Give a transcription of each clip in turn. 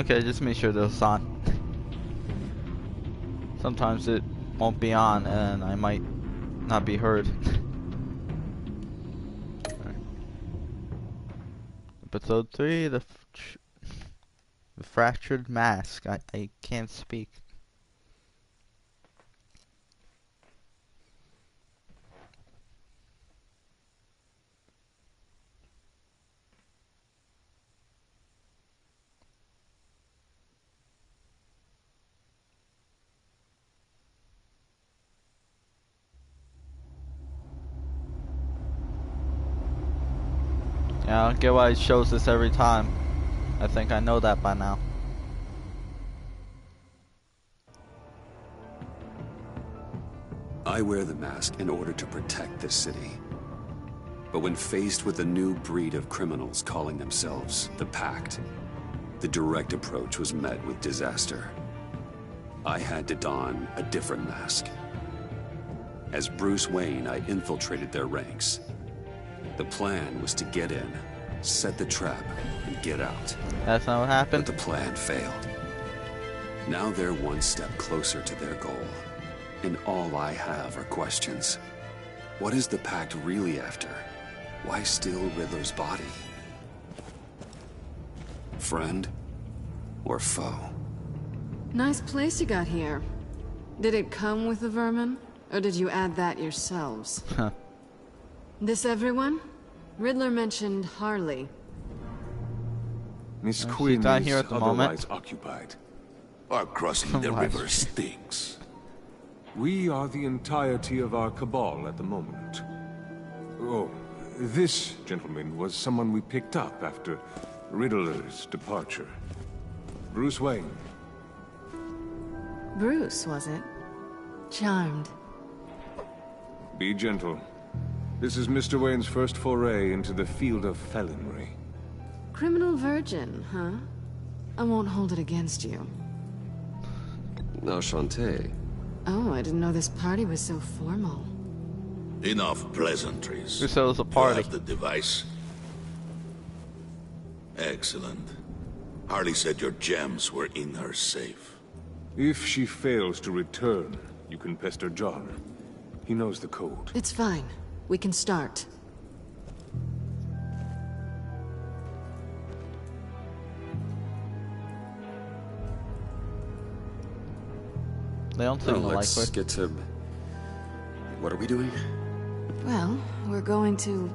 Okay, just make sure this is on. Sometimes it won't be on and I might not be heard. Episode 3, the fractured mask. I can't speak. Yeah, I don't get why it shows this every time. I think I know that by now. I wear the mask in order to protect this city. But when faced with a new breed of criminals calling themselves the Pact, the direct approach was met with disaster. I had to don a different mask. As Bruce Wayne, I infiltrated their ranks. The plan was to get in, set the trap, and get out. That's not what happened? But the plan failed. Now they're one step closer to their goal. And all I have are questions. What is the Pact really after? Why steal Riddler's body? Friend or foe? Nice place you got here. Did it come with the vermin? Or did you add that yourselves? Huh. This everyone? Riddler mentioned Harley. Miss She's Quinn not is here at the otherwise moment. occupied. Our crossing the Right. river stinks. We are the entirety of our cabal at the moment. Oh, this gentleman was someone we picked up after Riddler's departure. Bruce Wayne. Bruce, was it? Charmed. Be gentle. This is Mr. Wayne's first foray into the field of felonry. Criminal virgin, huh? I won't hold it against you. Enchanté. Oh, I didn't know this party was so formal. Enough pleasantries. Who said it was a You party? have the device. Excellent. Harley said your gems were in her safe. If she fails to return, you can pester John. He knows the code. It's fine. We can start. They don't seem to like Let's it. get to... What are we doing? Well, we're going to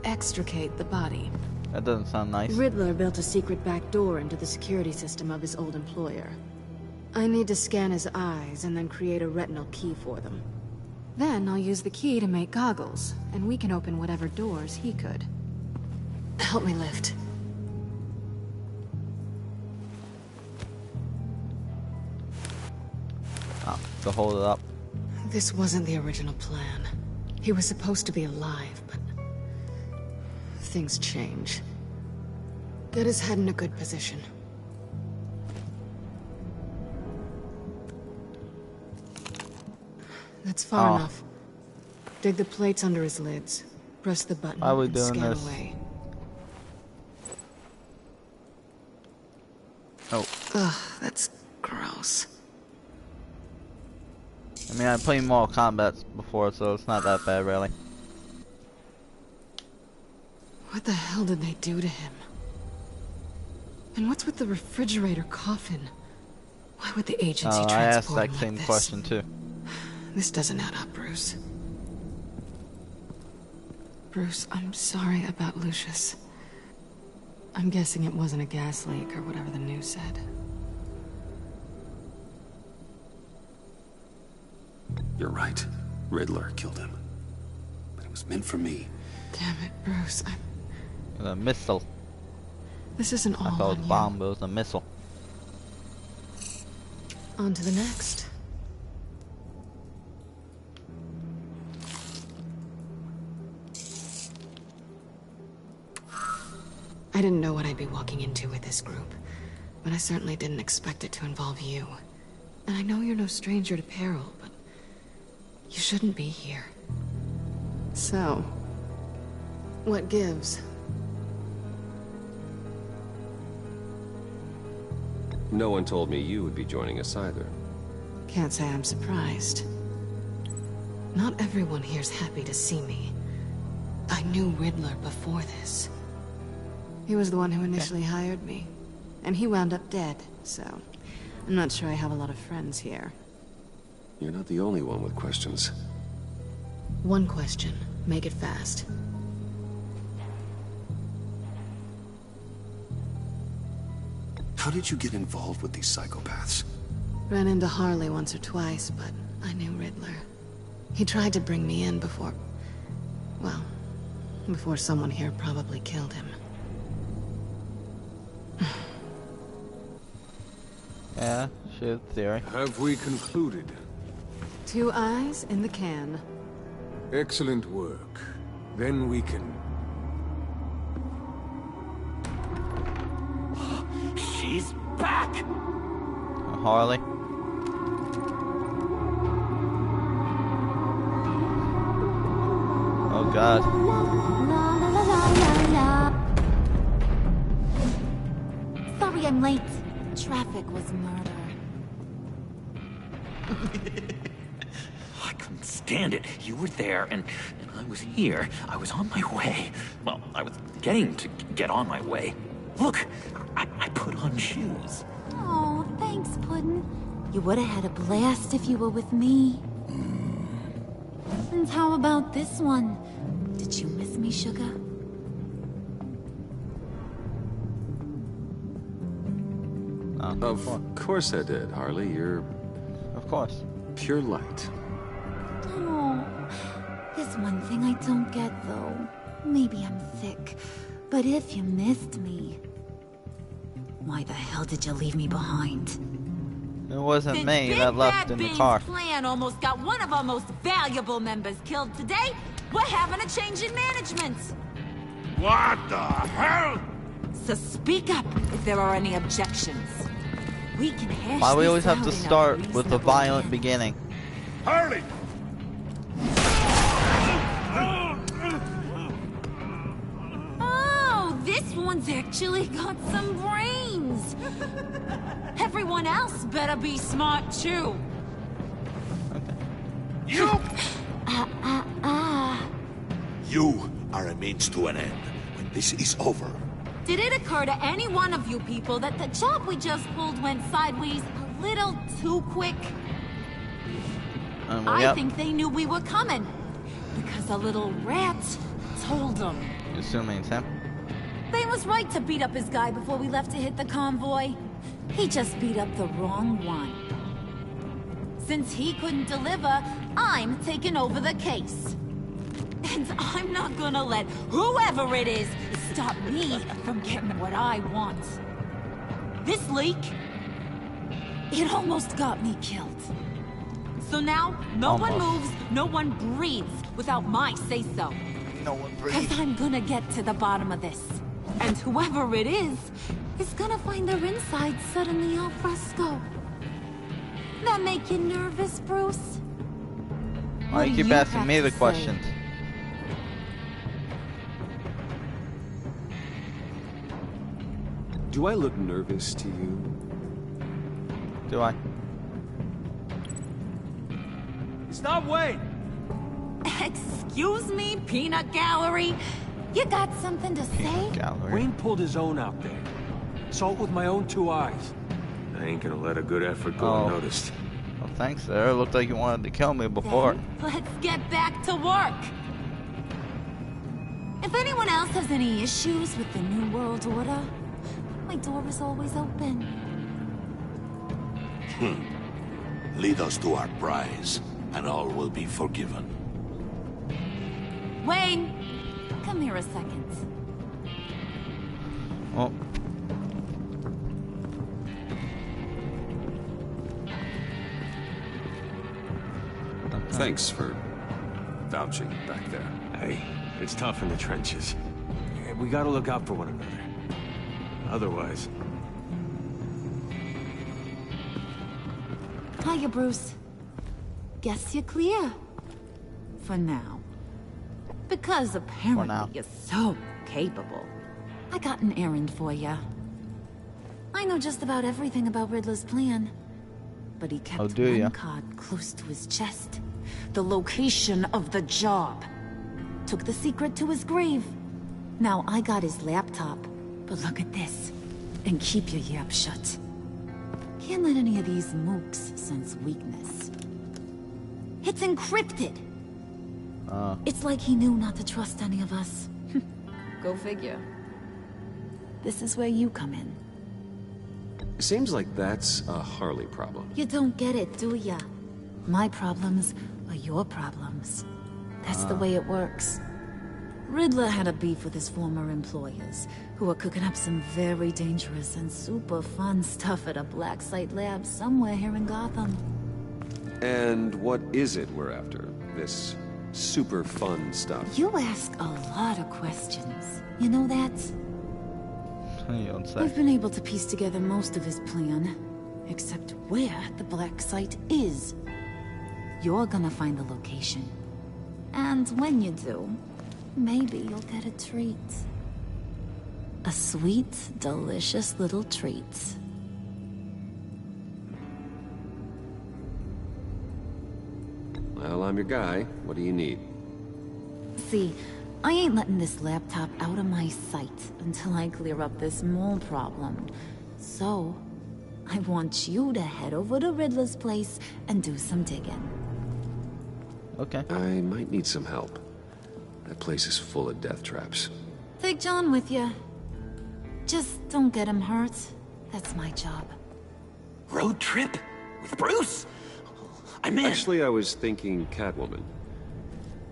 extricate the body. That doesn't sound nice. Riddler built a secret back door into the security system of his old employer. I need to scan his eyes and then create a retinal key for them. Then I'll use the key to make goggles, and we can open whatever doors he could. Help me lift. Oh, to hold it up. This wasn't the original plan. He was supposed to be alive, but... things change. Get his head in a good position. That's far enough. Dig the plates under his lids. Press the button Why are we and doing scan this? away. Oh. Ugh, that's gross. I mean, I played Mortal Kombat before, so it's not that bad, really. What the hell did they do to him? And what's with the refrigerator coffin? Why would the agency I asked transport that him same like this? question, too. This doesn't add up, Bruce. Bruce, I'm sorry about Lucius. I'm guessing it wasn't a gas leak or whatever the news said. You're right. Riddler killed him. But it was meant for me. Damn it, Bruce. A missile. This isn't all I thought it on was a you. bomb, but it was a missile. On to the next. I didn't know what I'd be walking into with this group, but I certainly didn't expect it to involve you. And I know you're no stranger to peril, but you shouldn't be here. So, what gives? No one told me you would be joining us either. Can't say I'm surprised. Not everyone here's happy to see me. I knew Riddler before this. He was the one who initially hired me. And he wound up dead, so I'm not sure I have a lot of friends here. You're not the only one with questions. One question. Make it fast. How did you get involved with these psychopaths? Ran into Harley once or twice, but I knew Riddler. He tried to bring me in before... well, before someone here probably killed him. Yeah, shit theory. Have we concluded? 2 eyes in the can. Excellent work. Then we can... She's back! Harley. Oh god. Sorry I'm late. Traffic was murder. I couldn't stand it. You were there, and I was here. I was on my way. Well, I was getting to get on my way. Look, I put on shoes. Oh, thanks, Puddin'. You would have had a blast if you were with me. And how about this one? Did you miss me, sugar? Of course I did, Harley. You're Of course. pure light. Oh, there's one thing I don't get, though. Maybe I'm thick, but if you missed me, why the hell did you leave me behind? It wasn't Since me Big that left Bad in the Bane's car. plan almost got one of our most valuable members killed today, we're having a change in management. What the hell? So speak up if there are any objections. We can hash Why we this always have out to in a start with a reasonable violent manner. beginning? Harley! Oh, this one's actually got some brains. Everyone else better be smart too. You! Ah. You are a means to an end. When this is over, Did it occur to any one of you people that the job we just pulled went sideways a little too quick? I Yep. think they knew we were coming. Because a little rat told them. Assuming it's him. They was right to beat up his guy before we left to hit the convoy. He just beat up the wrong one. Since he couldn't deliver, I'm taking over the case. And I'm not gonna let whoever it is stop me from getting what I want. This leak, it almost got me killed. So now, no one Almost. moves, no one breathes without my say-so. No one Because I'm gonna get to the bottom of this. And whoever it is gonna find their insides suddenly al fresco. That make you nervous, Bruce? Why you keep asking me the questions? Do I look nervous to you? Do I? Stop waiting! Excuse me, Peanut Gallery? You got something to say? Gallery. Wayne pulled his own out there. Saw it with my own 2 eyes. I ain't gonna let a good effort go unnoticed. Well, thanks, sir. It looked like you wanted to kill me before. Then let's get back to work. If anyone else has any issues with the New World Order, my door is always open. Lead us to our prize, and all will be forgiven. Wayne, come here a second. Well, Thanks for vouching back there. Hey, it's tough in the trenches. We gotta look out for one another. Otherwise... Hiya, Bruce. Guess you're clear. For now. Because apparently now. you're so capable. I got an errand for you. I know just about everything about Riddler's plan. But he kept one card close to his chest. The location of the job. Took the secret to his grave. Now I got his laptop. But look at this. And keep your yap shut. Can't let any of these mooks sense weakness. It's encrypted! It's like he knew not to trust any of us. Go figure. This is where you come in. Seems like that's a Harley problem. You don't get it, do ya? My problems are your problems. That's the way it works. Riddler had a beef with his former employers, who were cooking up some very dangerous and super fun stuff at a black site lab somewhere here in Gotham. And what is it we're after? This super fun stuff? You ask a lot of questions. You know that? We've been able to piece together most of his plan, except where the black site is. You're gonna find the location. And when you do, maybe you'll get a treat. A sweet, delicious little treat. Well, I'm your guy. What do you need? See, I ain't letting this laptop out of my sight until I clear up this mole problem. So, I want you to head over to Riddler's place and do some digging. Okay. I might need some help. That place is full of death traps. Take John with you. Just don't get him hurt. That's my job. Road trip? With Bruce? I'm in. Actually, I was thinking Catwoman.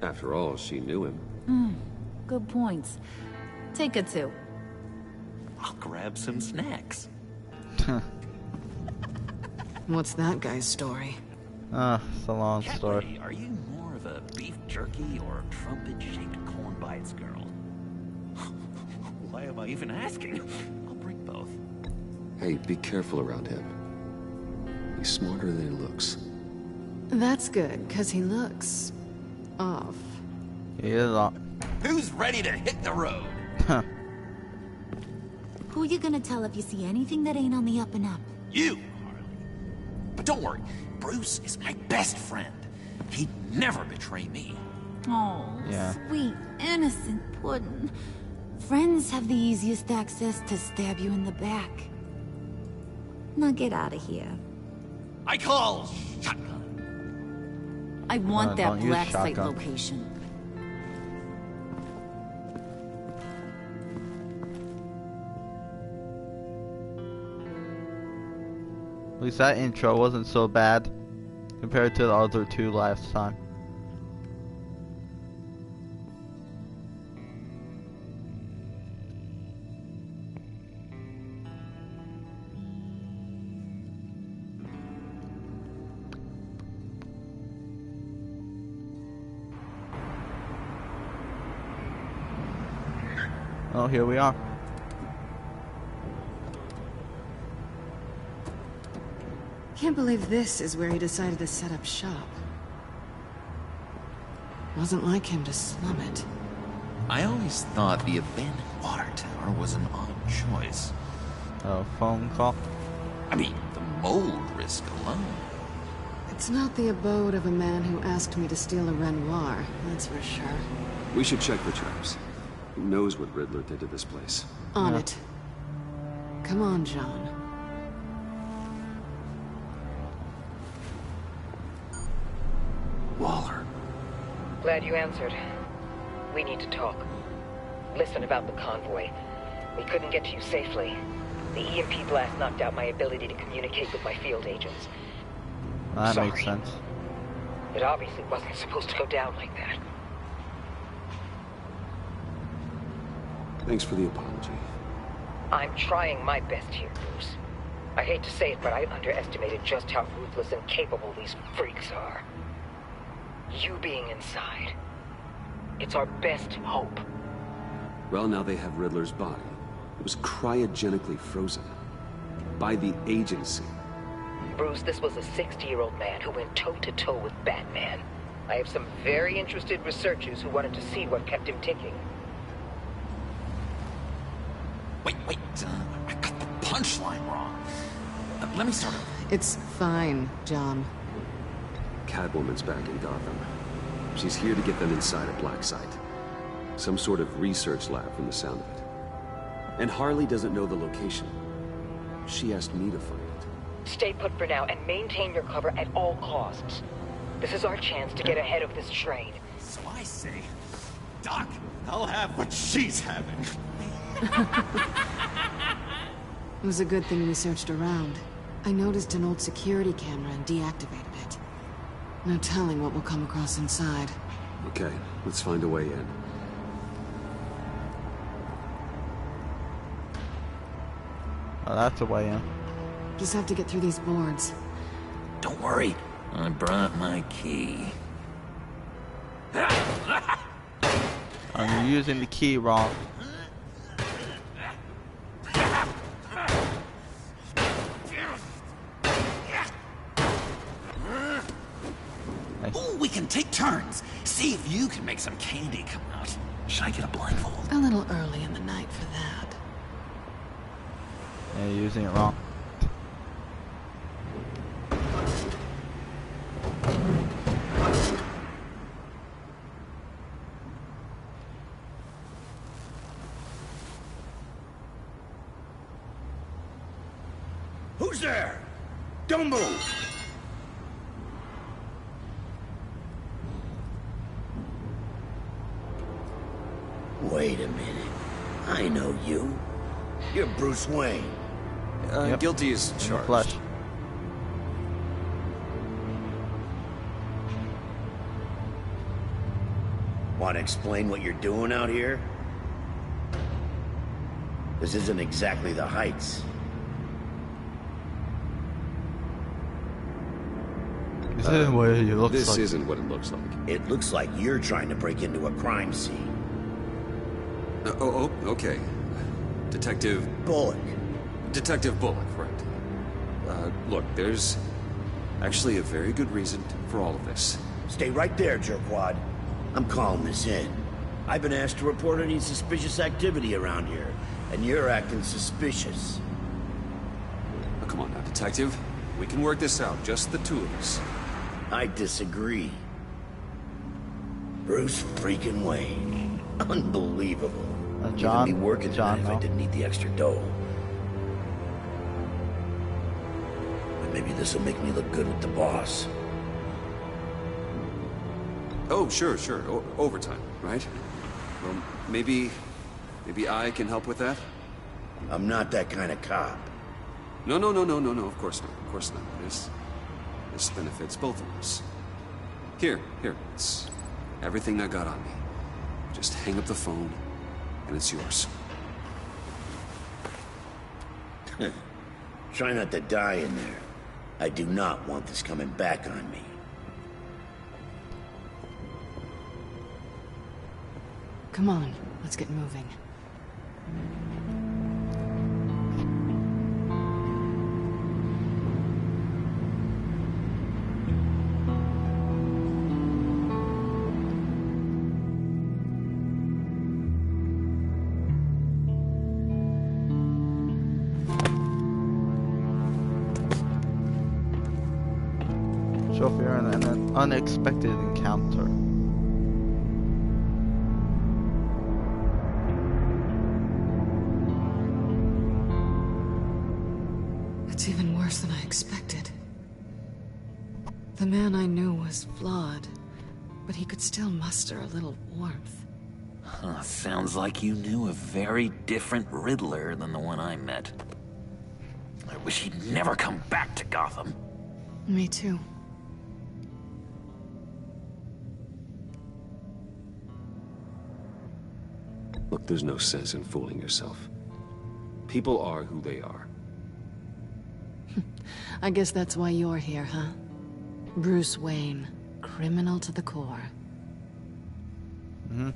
After all, she knew him. Good points. Take it too. I'll grab some snacks. What's that guy's story? It's a long story. Lady, are you more of a beef jerky or trumpet-shaped corn bites girl? Why am I even asking? I'll bring both. Hey, be careful around him. He's smarter than he looks. That's good, because he looks... off. He is off. Who's ready to hit the road? Who you gonna tell if you see anything that ain't on the up and up? You, Harley. But don't worry, Bruce is my best friend. He'd never betray me. Oh, Yeah. sweet, innocent puddin'. Friends have the easiest access to stab you in the back. Now get out of here. I call shotgun. I want that don't use black site shotgun. location. At least that intro wasn't so bad compared to the other two last time. Oh, here we are. Can't believe this is where he decided to set up shop. Wasn't like him to slum it. I always thought the abandoned water tower was an odd choice. Oh, phone call. I mean, the mold risk alone. It's not the abode of a man who asked me to steal a Renoir, that's for sure. We should check the traps. Who knows what Riddler did to this place? On it. Come on, John. Waller. Glad you answered. We need to talk. Listen about the convoy. We couldn't get to you safely. The EMP blast knocked out my ability to communicate with my field agents. That Sorry. makes sense. It obviously wasn't supposed to go down like that. Thanks for the apology. I'm trying my best here, Bruce. I hate to say it, but I underestimated just how ruthless and capable these freaks are. You being inside. It's our best hope. Well, now they have Riddler's body. It was cryogenically frozen. By the agency. Bruce, this was a 60-year-old man who went toe-to-toe with Batman. I have some very interested researchers who wanted to see what kept him ticking. Wait, I got the punchline wrong. Let me start over. It's fine, John. Catwoman's back in Gotham. She's here to get them inside a black site. Some sort of research lab from the sound of it. And Harley doesn't know the location. She asked me to find it. Stay put for now and maintain your cover at all costs. This is our chance to get ahead of this train. So I say, Doc, I'll have what she's having. It was a good thing we searched around. I noticed an old security camera and deactivated it. No telling what we'll come across inside. Okay, let's find a way in. Oh, that's a way in. Just have to get through these boards. Don't worry, I brought my key. You're using the key wrong. Ooh, we can take turns. See if you can make some candy come out. Should I get a blindfold? A little early in the night for that. Yeah, you're using it wrong. Who's there? Don't move! Wait a minute. I know you. You're Bruce Wayne. Yep. Guilty as charged. Flesh. Want to explain what you're doing out here? This isn't exactly the Heights. This isn't what it looks like. This isn't what it looks like. It looks like you're trying to break into a crime scene. Okay. Detective Bullock. Detective Bullock, right. Look, there's actually a very good reason for all of this. Stay right there, jerkwad. I'm calling this in. I've been asked to report any suspicious activity around here, and you're acting suspicious. Oh, come on now, Detective. We can work this out, just the two of us. I disagree. Bruce freaking Wayne. Unbelievable. John, You'd be working John, tonight if no. I didn't need the extra dough. But maybe this will make me look good with the boss. Oh, sure. Overtime, right? Well, maybe I can help with that? I'm not that kind of cop. No, of course not. This benefits both of us. Here, it's everything I got on me. Just hang up the phone, and it's yours. Try not to die in there. I do not want this coming back on me. Come on, let's get moving. So if you're in an unexpected encounter. It's even worse than I expected. The man I knew was flawed, but he could still muster a little warmth. Huh, sounds like you knew a very different Riddler than the one I met. I wish he'd never come back to Gotham. Me too. Look, there's no sense in fooling yourself. People are who they are. I guess that's why you're here, huh? Bruce Wayne, criminal to the core. Mm-hmm.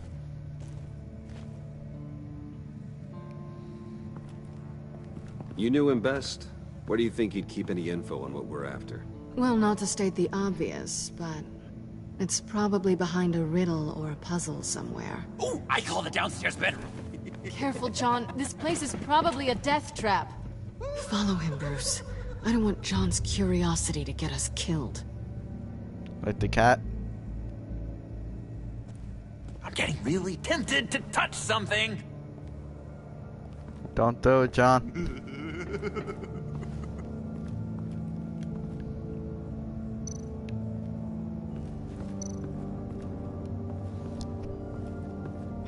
You knew him best. Where do you think he'd keep any info on what we're after? Well, not to state the obvious, but it's probably behind a riddle or a puzzle somewhere. Ooh, I call the downstairs bedroom. Careful, John. This place is probably a death trap. Follow him, Bruce. I don't want John's curiosity to get us killed. Like the cat? I'm getting really tempted to touch something. Don't do it, John.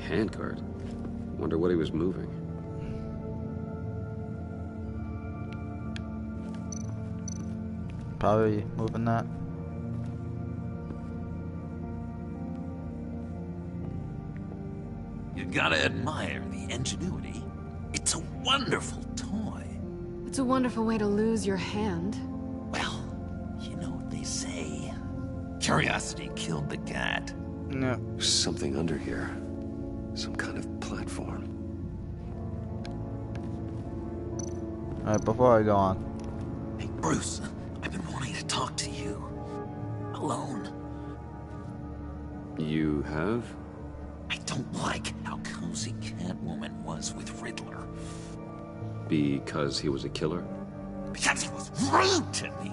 Handcart. Wonder what he was moving. Probably moving that. You gotta admire the ingenuity. It's a wonderful toy. It's a wonderful way to lose your hand. Well, you know what they say. Curiosity killed the cat. No. There's something under here. Some kind of platform. Alright, before I go on. Hey, Bruce, I've been wanting to talk to you. Alone. You have? I don't like how cozy Catwoman was with Riddler. Because he was a killer? Because he was rude to me.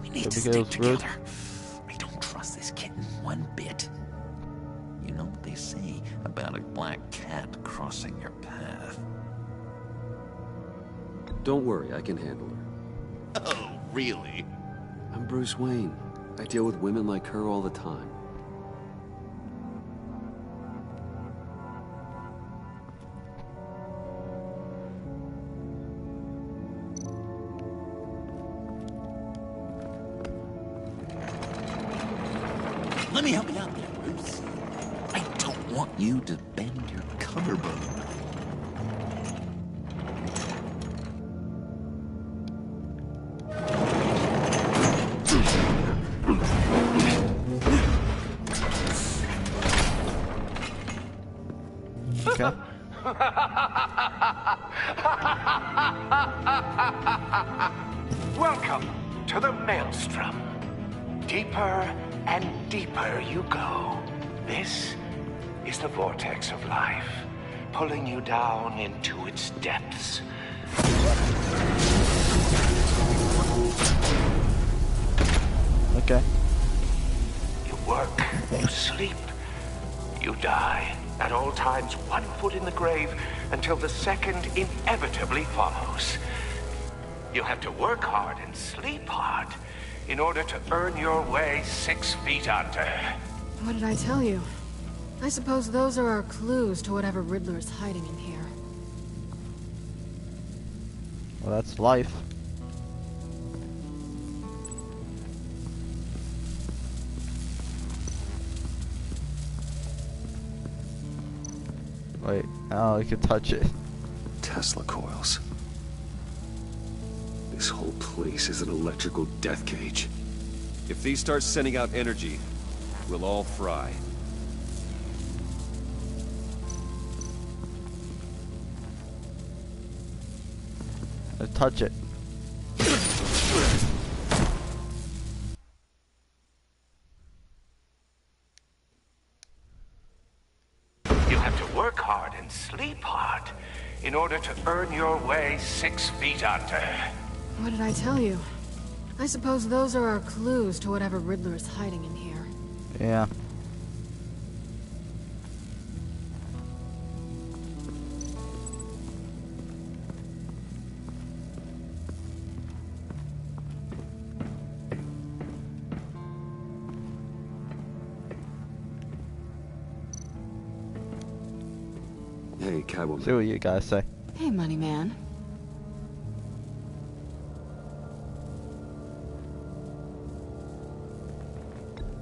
We need to stick together. I don't trust this kitten one bit. You know what they say about a black cat crossing your path? Don't worry, I can handle her. Oh, really? I'm Bruce Wayne. I deal with women like her all the time. Let me help you out there, Bruce. I don't want you to bend your collarbone. Okay. Welcome to the Maelstrom. Deeper and deeper you go. This is the vortex of life, pulling you down into its depths. Okay. You work, you sleep, you die. At all times, 1 foot in the grave until the second inevitably follows. You have to work hard and sleep hard in order to earn your way 6 feet under. What did I tell you? I suppose those are our clues to whatever Riddler is hiding in here. Well, that's life. Wait, oh, I could touch it. Tesla coils. This whole place is an electrical death cage. If these start sending out energy, we'll all fry. Let's touch it. You have to work hard and sleep hard in order to earn your way 6 feet under. What did I tell you? I suppose those are our clues to whatever Riddler is hiding in here. Yeah. Hey, Catwoman. See what you guys say. Hey, Money Man.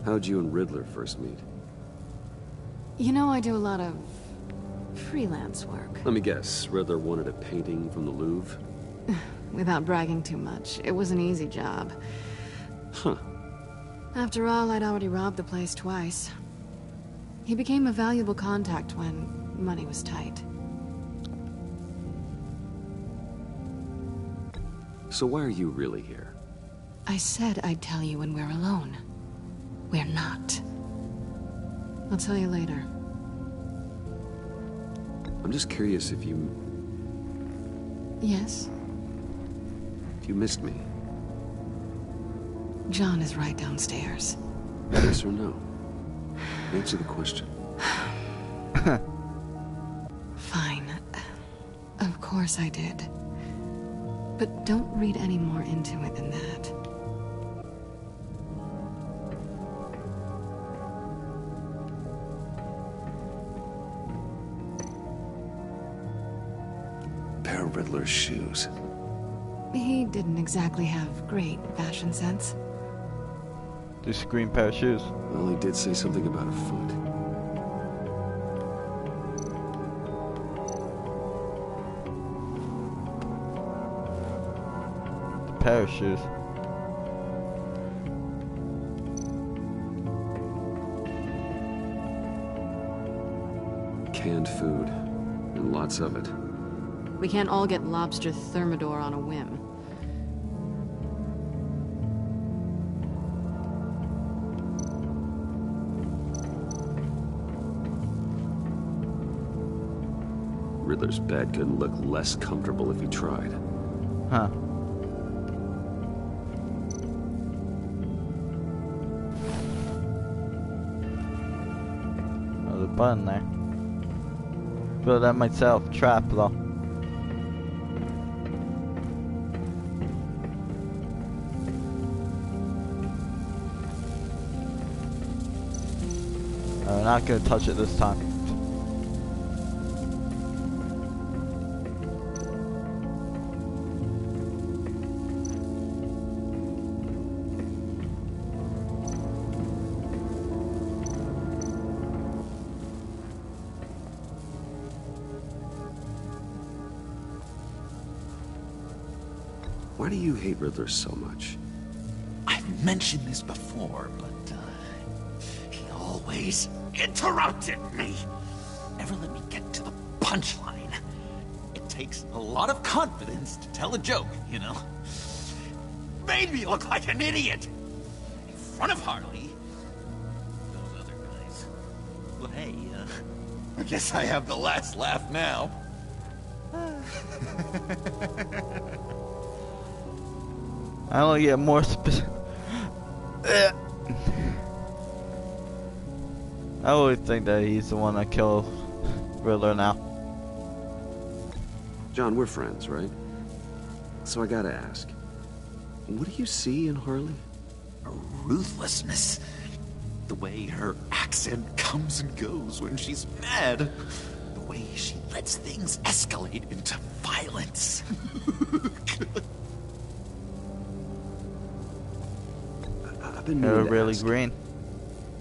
How'd you and Riddler first meet? You know, I do a lot of freelance work. Let me guess, Riddler wanted a painting from the Louvre? Without bragging too much, it was an easy job. Huh. After all, I'd already robbed the place twice. He became a valuable contact when money was tight. So why are you really here? I said I'd tell you when we're alone. We're not. I'll tell you later. I'm just curious if you... Yes? You missed me. John is right downstairs. Yes or no? Answer the question. Fine. Of course I did. But don't read any more into it than that. Pair of Riddler's shoes. He didn't exactly have great fashion sense. Just green pair of shoes. Well, he did say something about a foot. The pair of shoes. Canned food. And lots of it. We can't all get lobster thermidor on a whim. Riddler's bed couldn't look less comfortable if he tried. Huh. There's a button there. Feel that might set off a trap though. I'm not gonna touch it this time. Why do you hate Riddler so much? I've mentioned this before, but he always interrupted me. Never let me get to the punchline. It takes a lot of confidence to tell a joke, you know? Made me look like an idiot. In front of Harley. Those other guys. Well, hey, I guess I have the last laugh now. I only get more specific. I always think that he's the one that killed Riddler now. John, we're friends, right? So I gotta ask. What do you see in Harley? Her ruthlessness. The way her accent comes and goes when she's mad. The way she lets things escalate into violence. I've been They're meaning to really ask. green.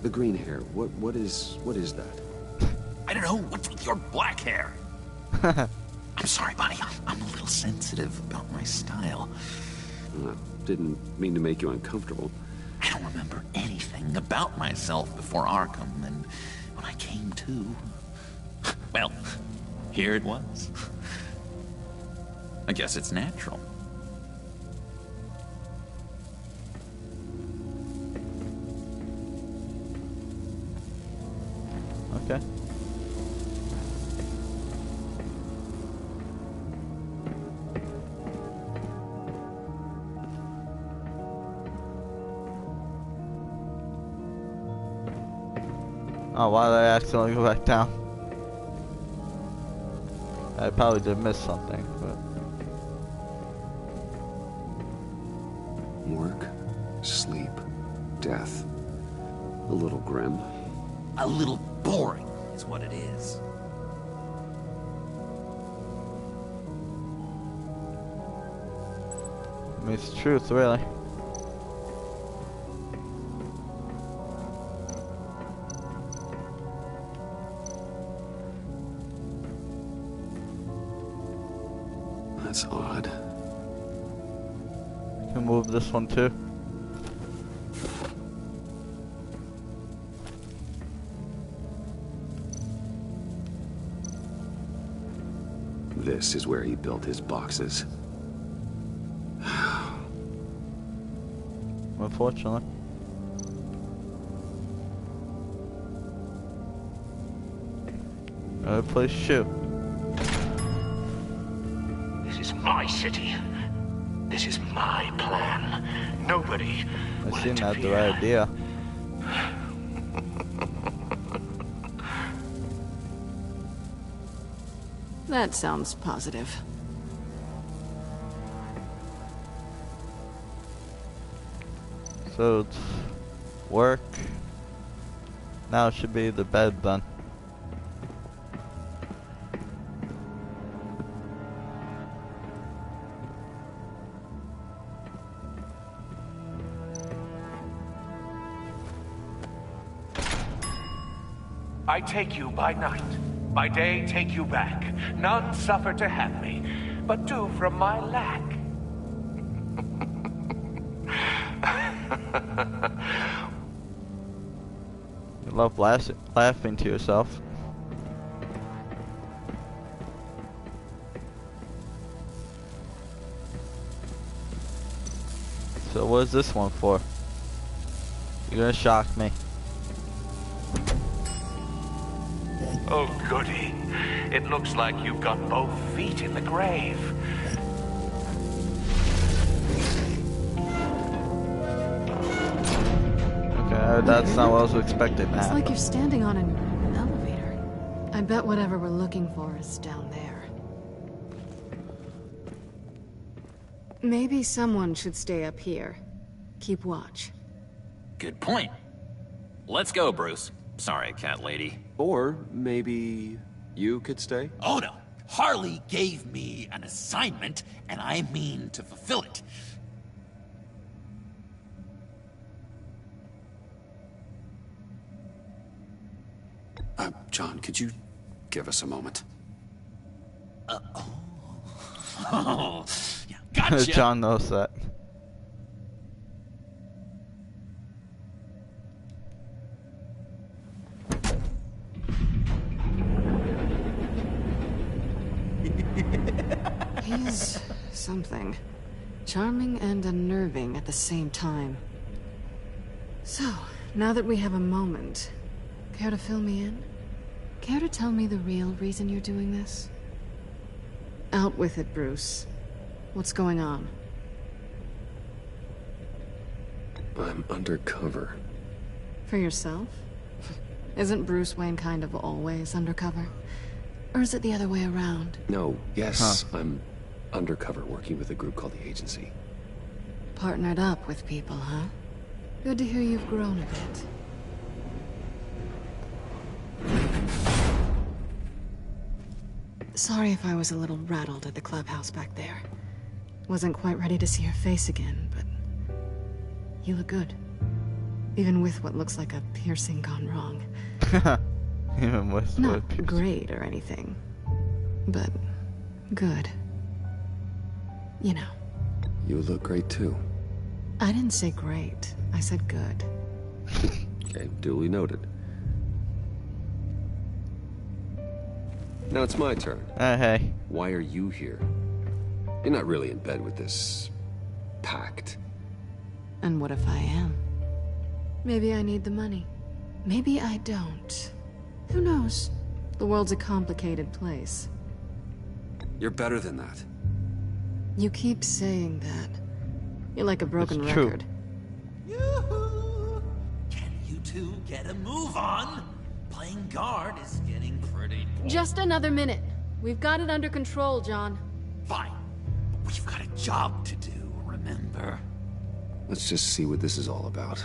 The green hair. What is that? I don't know, what's with your black hair? I'm sorry, Bonnie. I'm a little sensitive about my style. Didn't mean to make you uncomfortable. I don't remember anything about myself before Arkham, and when I came to, well, here it was. I guess it's natural. Okay. Oh, why did I accidentally go back down? I probably did miss something, but... Work, sleep, death. A little grim. A little boring is what it is. I mean, it's the truth, really. That's odd. You can move this one too. This is where he built his boxes. Unfortunately. Another place to shoot. This is my city. This is my plan. Nobody will I seem to have the interfere. right idea. That sounds positive. So it's work. Now it should be the bed then. I take you by night. By day, take you back. None suffer to have me, but do from my lack. You love laughing to yourself. So what is this one for? You're gonna shock me. Oh, goody. It looks like you've got both feet in the grave. Okay, that's not what I was expecting. It's like you're standing on an elevator. I bet whatever we're looking for is down there. Maybe someone should stay up here. Keep watch. Good point. Let's go, Bruce. Sorry, cat lady. Or maybe you could stay? Oh no. Harley gave me an assignment, and I mean to fulfill it. John, could you give us a moment? Oh, yeah, gotcha. John knows that. He's something. Charming and unnerving at the same time. So, now that we have a moment, care to fill me in? Care to tell me the real reason you're doing this? Out with it, Bruce. What's going on? I'm undercover. For yourself? Isn't Bruce Wayne kind of always undercover? Or is it the other way around? No, yes, I'm undercover working with a group called the Agency. Partnered up with people, huh? Good to hear you've grown a bit. Sorry if I was a little rattled at the clubhouse back there. Wasn't quite ready to see your face again, but you look good. Even with what looks like a piercing gone wrong. Even with Not great or anything, but good. You know. You look great too. I didn't say great. I said good. Okay, duly noted. Now it's my turn. Hey. Why are you here? You're not really in bed with this pact. And what if I am? Maybe I need the money. Maybe I don't. Who knows? The world's a complicated place. You're better than that. You keep saying that. You're like a broken It's true. record. Yoo-hoo! Can you two get a move on? Playing guard is getting pretty boring. Just another minute. We've got it under control, John. Fine. But we've got a job to do, remember? Let's just see what this is all about.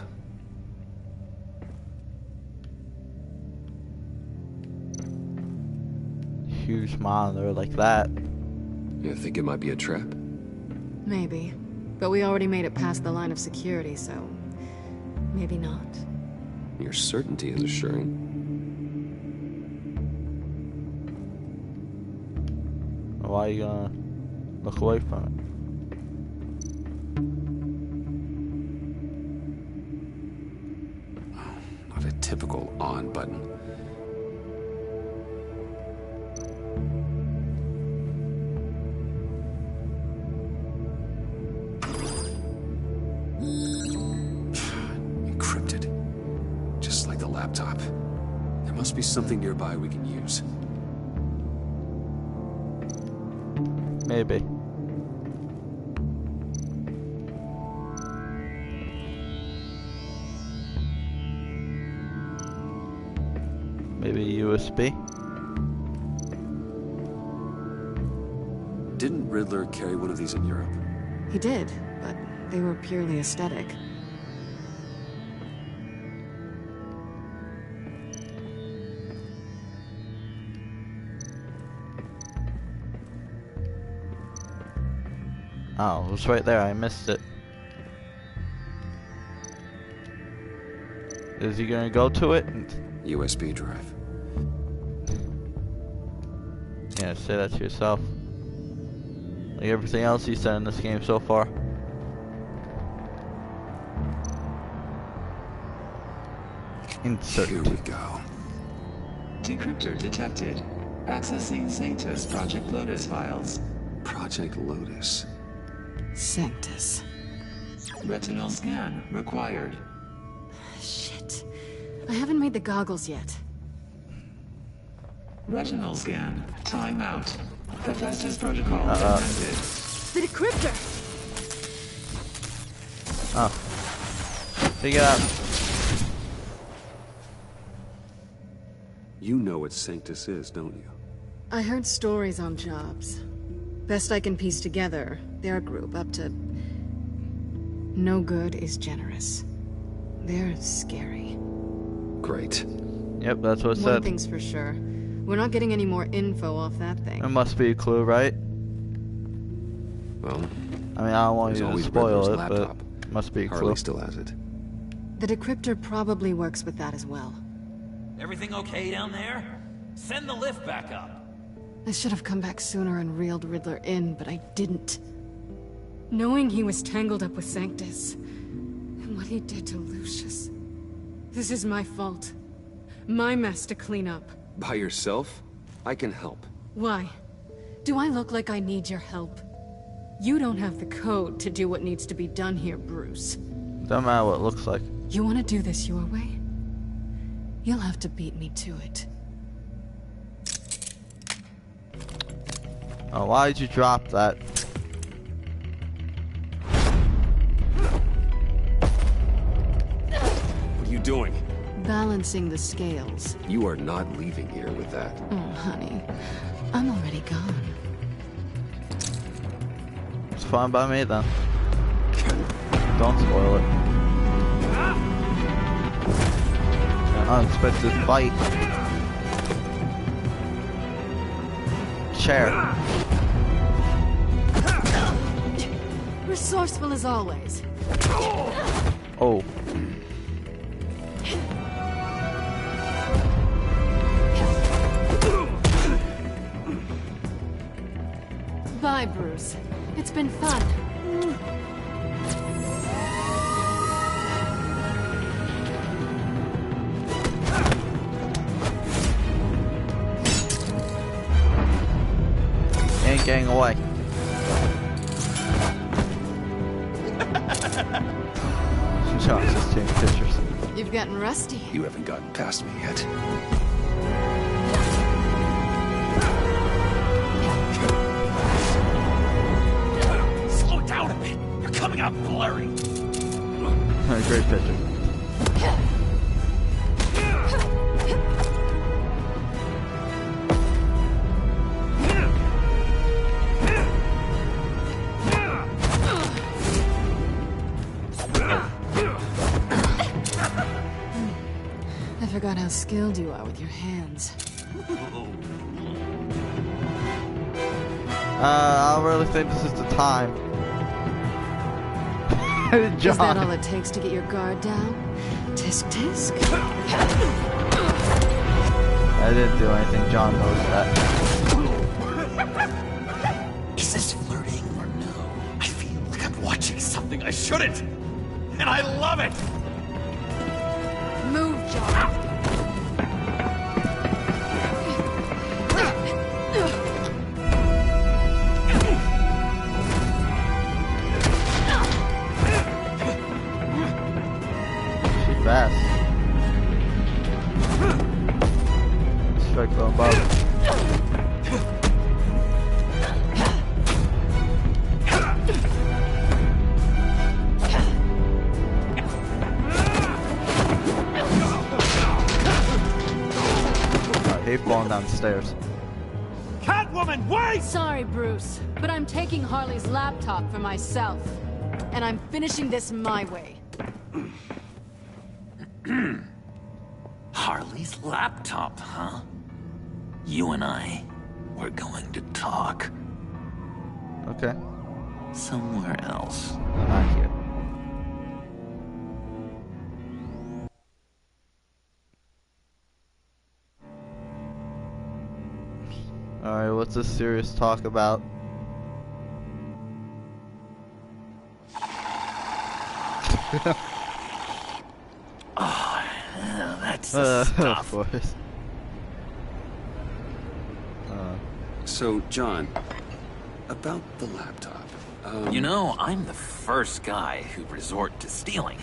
Huge monitor like that. You think it might be a trap? Maybe. But we already made it past the line of security, so... maybe not. Your certainty is assuring. Why are you gonna look away from it? Not a typical on button. Encrypted. Just like the laptop. There must be something nearby we can use. Maybe. Maybe USB? Didn't Riddler carry one of these in Europe? He did, but they were purely aesthetic. Oh, it was right there. I missed it. Is he gonna go to it? USB drive. Yeah, say that to yourself. Like everything else he said in this game so far. Insert. Here we go. Decryptor detected. Accessing Sanctus Project Lotus files. Project Lotus. Sanctus. Retinal scan required. Shit. I haven't made the goggles yet. Retinal scan. Timeout. Hephaestus protocol amended. The decryptor! Oh. Figure it out. You know what Sanctus is, don't you? I heard stories on jobs. Best I can piece together, their group up to... No good is generous. They're scary. Great. Yep, that's what it One said. thing's for sure. We're not getting any more info off that thing. It must be a clue, right? Well, I mean, I don't want there's you to always spoil Riddler's it, laptop. but it must be a clue. Harley still has it. The decryptor probably works with that as well. Everything okay down there? Send the lift back up. I should have come back sooner and reeled Riddler in, but I didn't. Knowing he was tangled up with Sanctus, and what he did to Lucius. This is my fault. My mess to clean up. By yourself? I can help. Why? Do I look like I need your help? You don't have the code to do what needs to be done here, Bruce. Don't matter what it looks like. You want to do this your way? You'll have to beat me to it. Oh, why'd you drop that? What are you doing? Balancing the scales. You are not leaving here with that. Oh, honey. I'm already gone. It's fine by me then. Don't spoil it. An unexpected fight. Chair. Resourceful as always. Oh. Bye, Bruce. It's been fun. Ain't getting away. John's just taking pictures. You've gotten rusty. You haven't gotten past me yet. Slow down a bit. You're coming out blurry. Great picture. I forgot how skilled you are with your hands. I don't really think this is the time. Is that John. all it takes to get your guard down? Tisk tisk. I didn't do anything. John knows that. Is this flirting or no? I feel like I'm watching something I shouldn't. And I love it. Move, John. She's fast. Strike from above. He falling downstairs. Catwoman, wait! Sorry, Bruce, but I'm taking Harley's laptop for myself. And I'm finishing this my way. Harley's laptop, huh? You and I, we're going to talk. Okay. Somewhere else. Not here. Alright, what's this serious talk about? Oh, that's the stuff. Of course. So, John, about the laptop. You know, I'm the first guy who resort to stealing.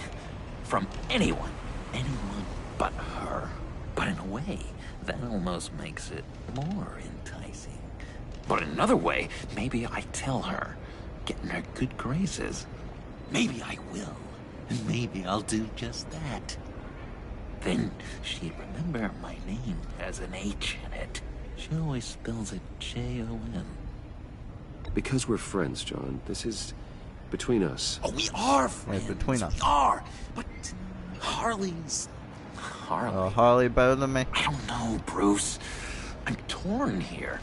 From anyone. Anyone but her. But in a way, that almost makes it more enticing. But in another way, maybe I tell her, get in her good graces. Maybe I will. And maybe I'll do just that. Then she'd remember my name has an H in it. She always spells it Jon. Because we're friends, John. This is between us. Oh, we are friends. Yeah, between us. We are. But Harley's... Harley. Harley better than me? I don't know, Bruce. I'm torn here.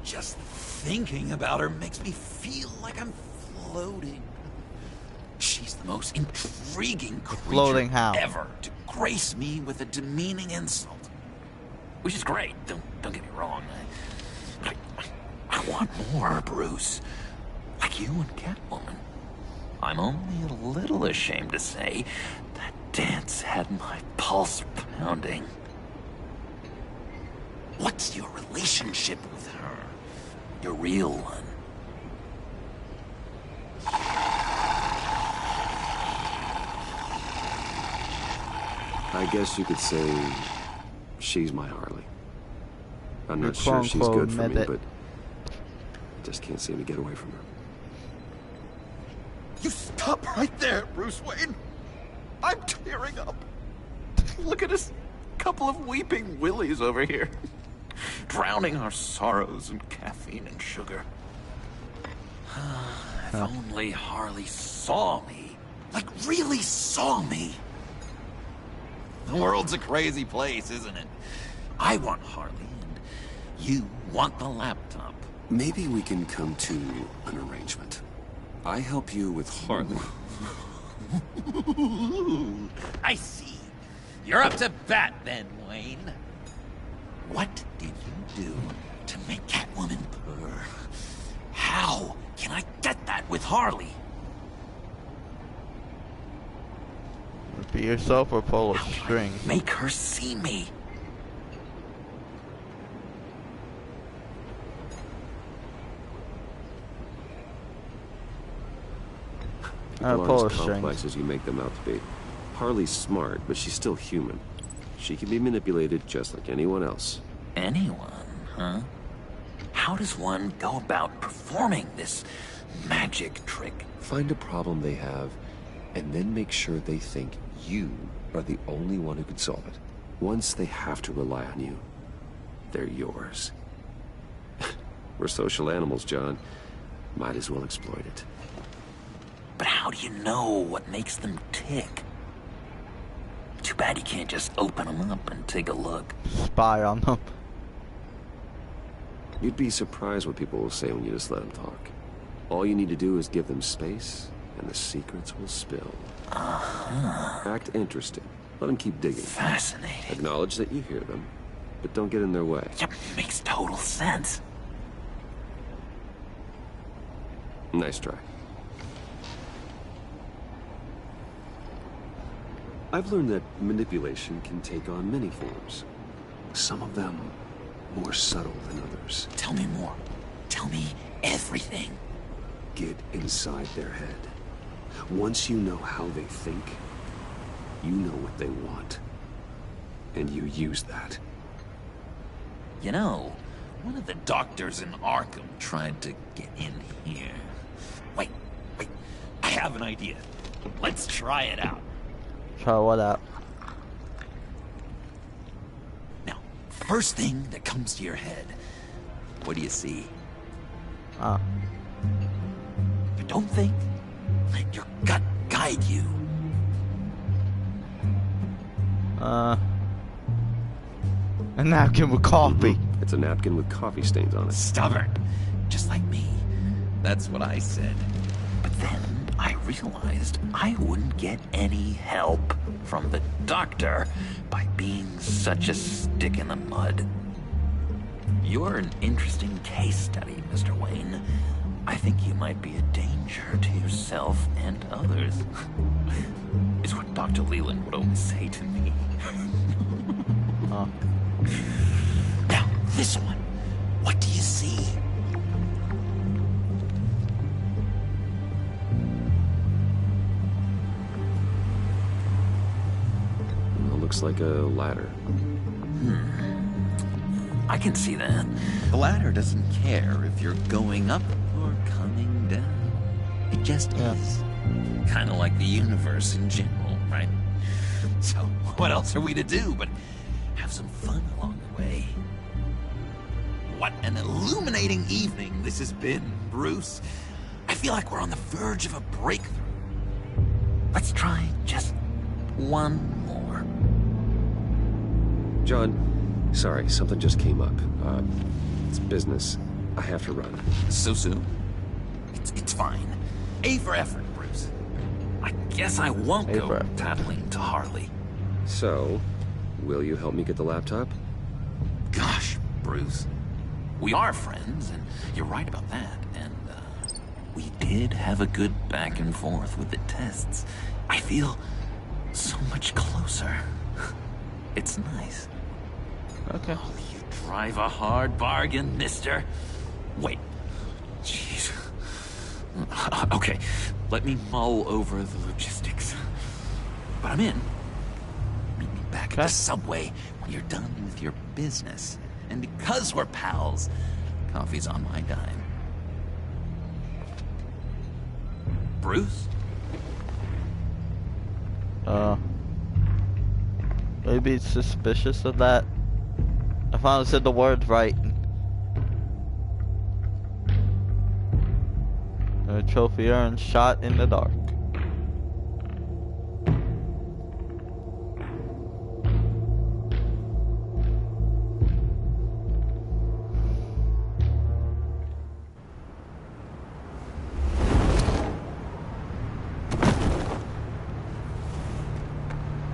Just thinking about her makes me feel like I'm floating. She's the most intriguing Floating creature how? ever to grace me with a demeaning insult. Which is great, don't get me wrong. I want more, Bruce. Like you and Catwoman. I'm only a little ashamed to say that dance had my pulse pounding. What's your relationship with her? Your real one? I guess you could say she's my Harley. I'm You're not sure she's quote-unquote good for me, met it. but I just can't seem to get away from her. You stop right there, Bruce Wayne. I'm tearing up. Look at us, couple of weeping willies over here. Drowning our sorrows in caffeine and sugar. If only Harley saw me. Like, really saw me. The world's a crazy place, isn't it? I want Harley, and you want the laptop. Maybe we can come to an arrangement. I help you with Harley. I see. You're up to bat then, Wayne. What did you do to make Catwoman purr? How can I get that with Harley? Repeat yourself or pull a string. Make her see me. People pull aren't a as string. complex as you make them out to be. Harley's smart, but she's still human. She can be manipulated just like anyone else. Anyone, huh? How does one go about performing this magic trick? Find a problem they have, and then make sure they think you are the only one who can solve it. Once they have to rely on you, they're yours. We're social animals, John. Might as well exploit it. But how do you know what makes them tick? Too bad you can't just open them up and take a look. Spy on them. You'd be surprised what people will say when you just let them talk. All you need to do is give them space, and the secrets will spill. Act interesting. Let them keep digging. Fascinating. Acknowledge that you hear them, but don't get in their way. Yep, makes total sense. Nice try. I've learned that manipulation can take on many forms. Some of them more subtle than others. Tell me more. Tell me everything. Get inside their head. Once you know how they think, you know what they want. And you use that. You know, one of the doctors in Arkham tried to get in here. Wait. I have an idea. Let's try it out. Try what out? first thing that comes to your head. What do you see? Ah. But don't think. Let your gut guide you. A napkin with coffee. It's a napkin with coffee stains on it. Stubborn. Just like me. That's what I said. But then I realized I wouldn't get any help from the doctor by being such a stick in the mud. You're an interesting case study, Mr. Wayne. I think you might be a danger to yourself and others. It's what Dr. Leland would always say to me. Oh. Now, this one. What do you see? It looks like a ladder. I can see that. The ladder doesn't care if you're going up or coming down. It just is. Kind of like the universe in general, right? So, what else are we to do but have some fun along the way? What an illuminating evening this has been, Bruce. I feel like we're on the verge of a breakthrough. Let's try just one more. John, sorry, something just came up. It's business. I have to run. So soon? It's fine. A for effort, Bruce. I guess I won't go tattling to Harley. So, will you help me get the laptop? Gosh, Bruce. We are friends, and you're right about that. And, we did have a good back and forth with the tests. I feel so much closer. It's nice. Okay. Oh, you drive a hard bargain, mister. Wait. Jeez. Okay, let me mull over the logistics. But I'm in. Meet me back at the subway when you're done with your business. And because we're pals, coffee's on my dime. Bruce? Maybe it's suspicious of that. I finally said the words right. A trophy earned shot in the dark.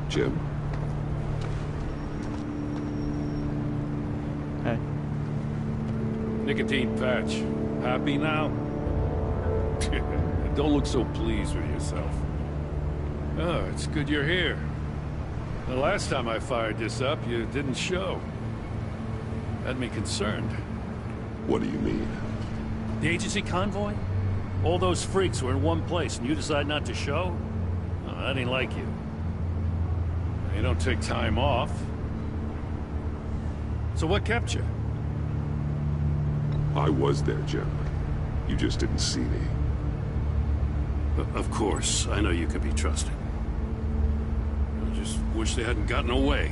Jim. Hey. Nicotine patch. Happy now? Don't look so pleased with yourself. Oh, it's good you're here. The last time I fired this up, you didn't show. Had me concerned. What do you mean? The agency convoy? All those freaks were in one place and you decide not to show? Oh, I didn't like you. You don't take time off. So what kept you? I was there, Jim. You just didn't see me. Of course, I know you could be trusted. I just wish they hadn't gotten away.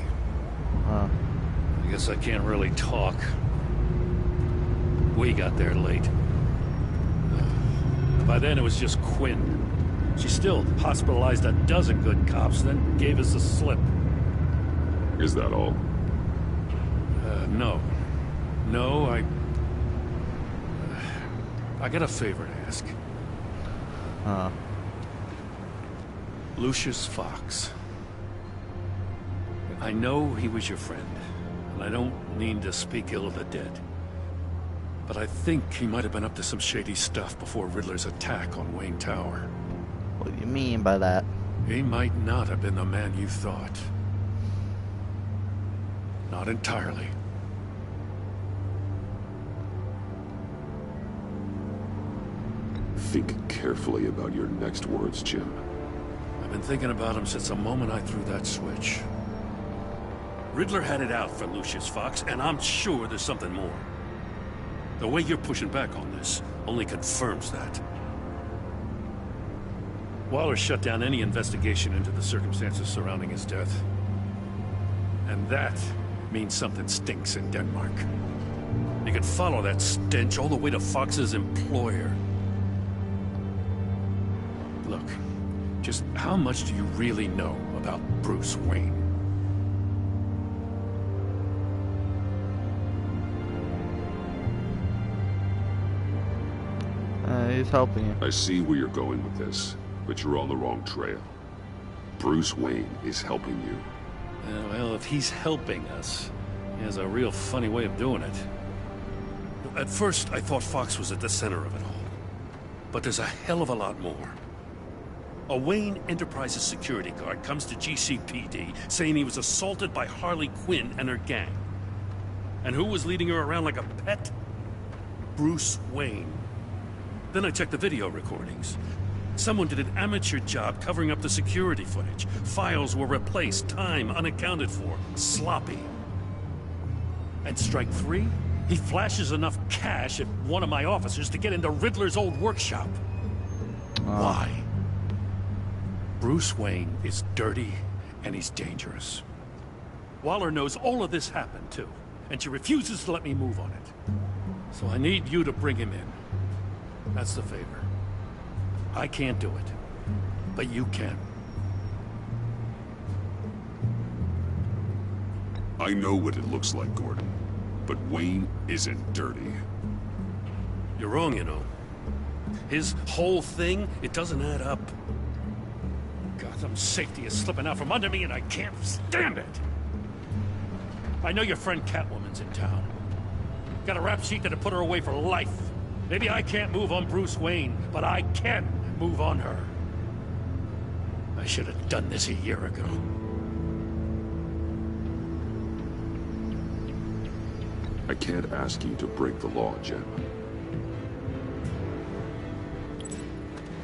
I guess I can't really talk. We got there late. By then it was just Quinn. She still hospitalized a dozen good cops, then gave us the slip. Is that all? No. No, I got a favor to ask. Lucius Fox. I know he was your friend, and I don't mean to speak ill of the dead. But I think he might have been up to some shady stuff before Riddler's attack on Wayne Tower. What do you mean by that? He might not have been the man you thought. Not entirely. Think carefully about your next words, Jim. I've been thinking about him since the moment I threw that switch. Riddler had it out for Lucius Fox, and I'm sure there's something more. The way you're pushing back on this only confirms that. Waller shut down any investigation into the circumstances surrounding his death. And that means something stinks in Denmark. You can follow that stench all the way to Fox's employer. Look, just how much do you really know about Bruce Wayne? He's helping you. I see where you're going with this, but you're on the wrong trail. Bruce Wayne is helping you. Well, if he's helping us, he has a real funny way of doing it. At first, I thought Fox was at the center of it all. But there's a hell of a lot more. A Wayne Enterprises security guard comes to GCPD saying he was assaulted by Harley Quinn and her gang. And who was leading her around like a pet? Bruce Wayne. Then I checked the video recordings. Someone did an amateur job covering up the security footage. Files were replaced, time unaccounted for, sloppy. And strike three? He flashes enough cash at one of my officers to get into Riddler's old workshop. Why? Bruce Wayne is dirty and he's dangerous. Waller knows all of this happened too, and she refuses to let me move on it. So I need you to bring him in. That's the favor. I can't do it, but you can. I know what it looks like, Gordon, but Wayne isn't dirty. You're wrong, you know. His whole thing, it doesn't add up. Gotham's safety is slipping out from under me and I can't stand it. I know your friend Catwoman's in town. Got a rap sheet that'll put her away for life. Maybe I can't move on Bruce Wayne, but I can move on her. I should have done this a year ago. I can't ask you to break the law, Jen.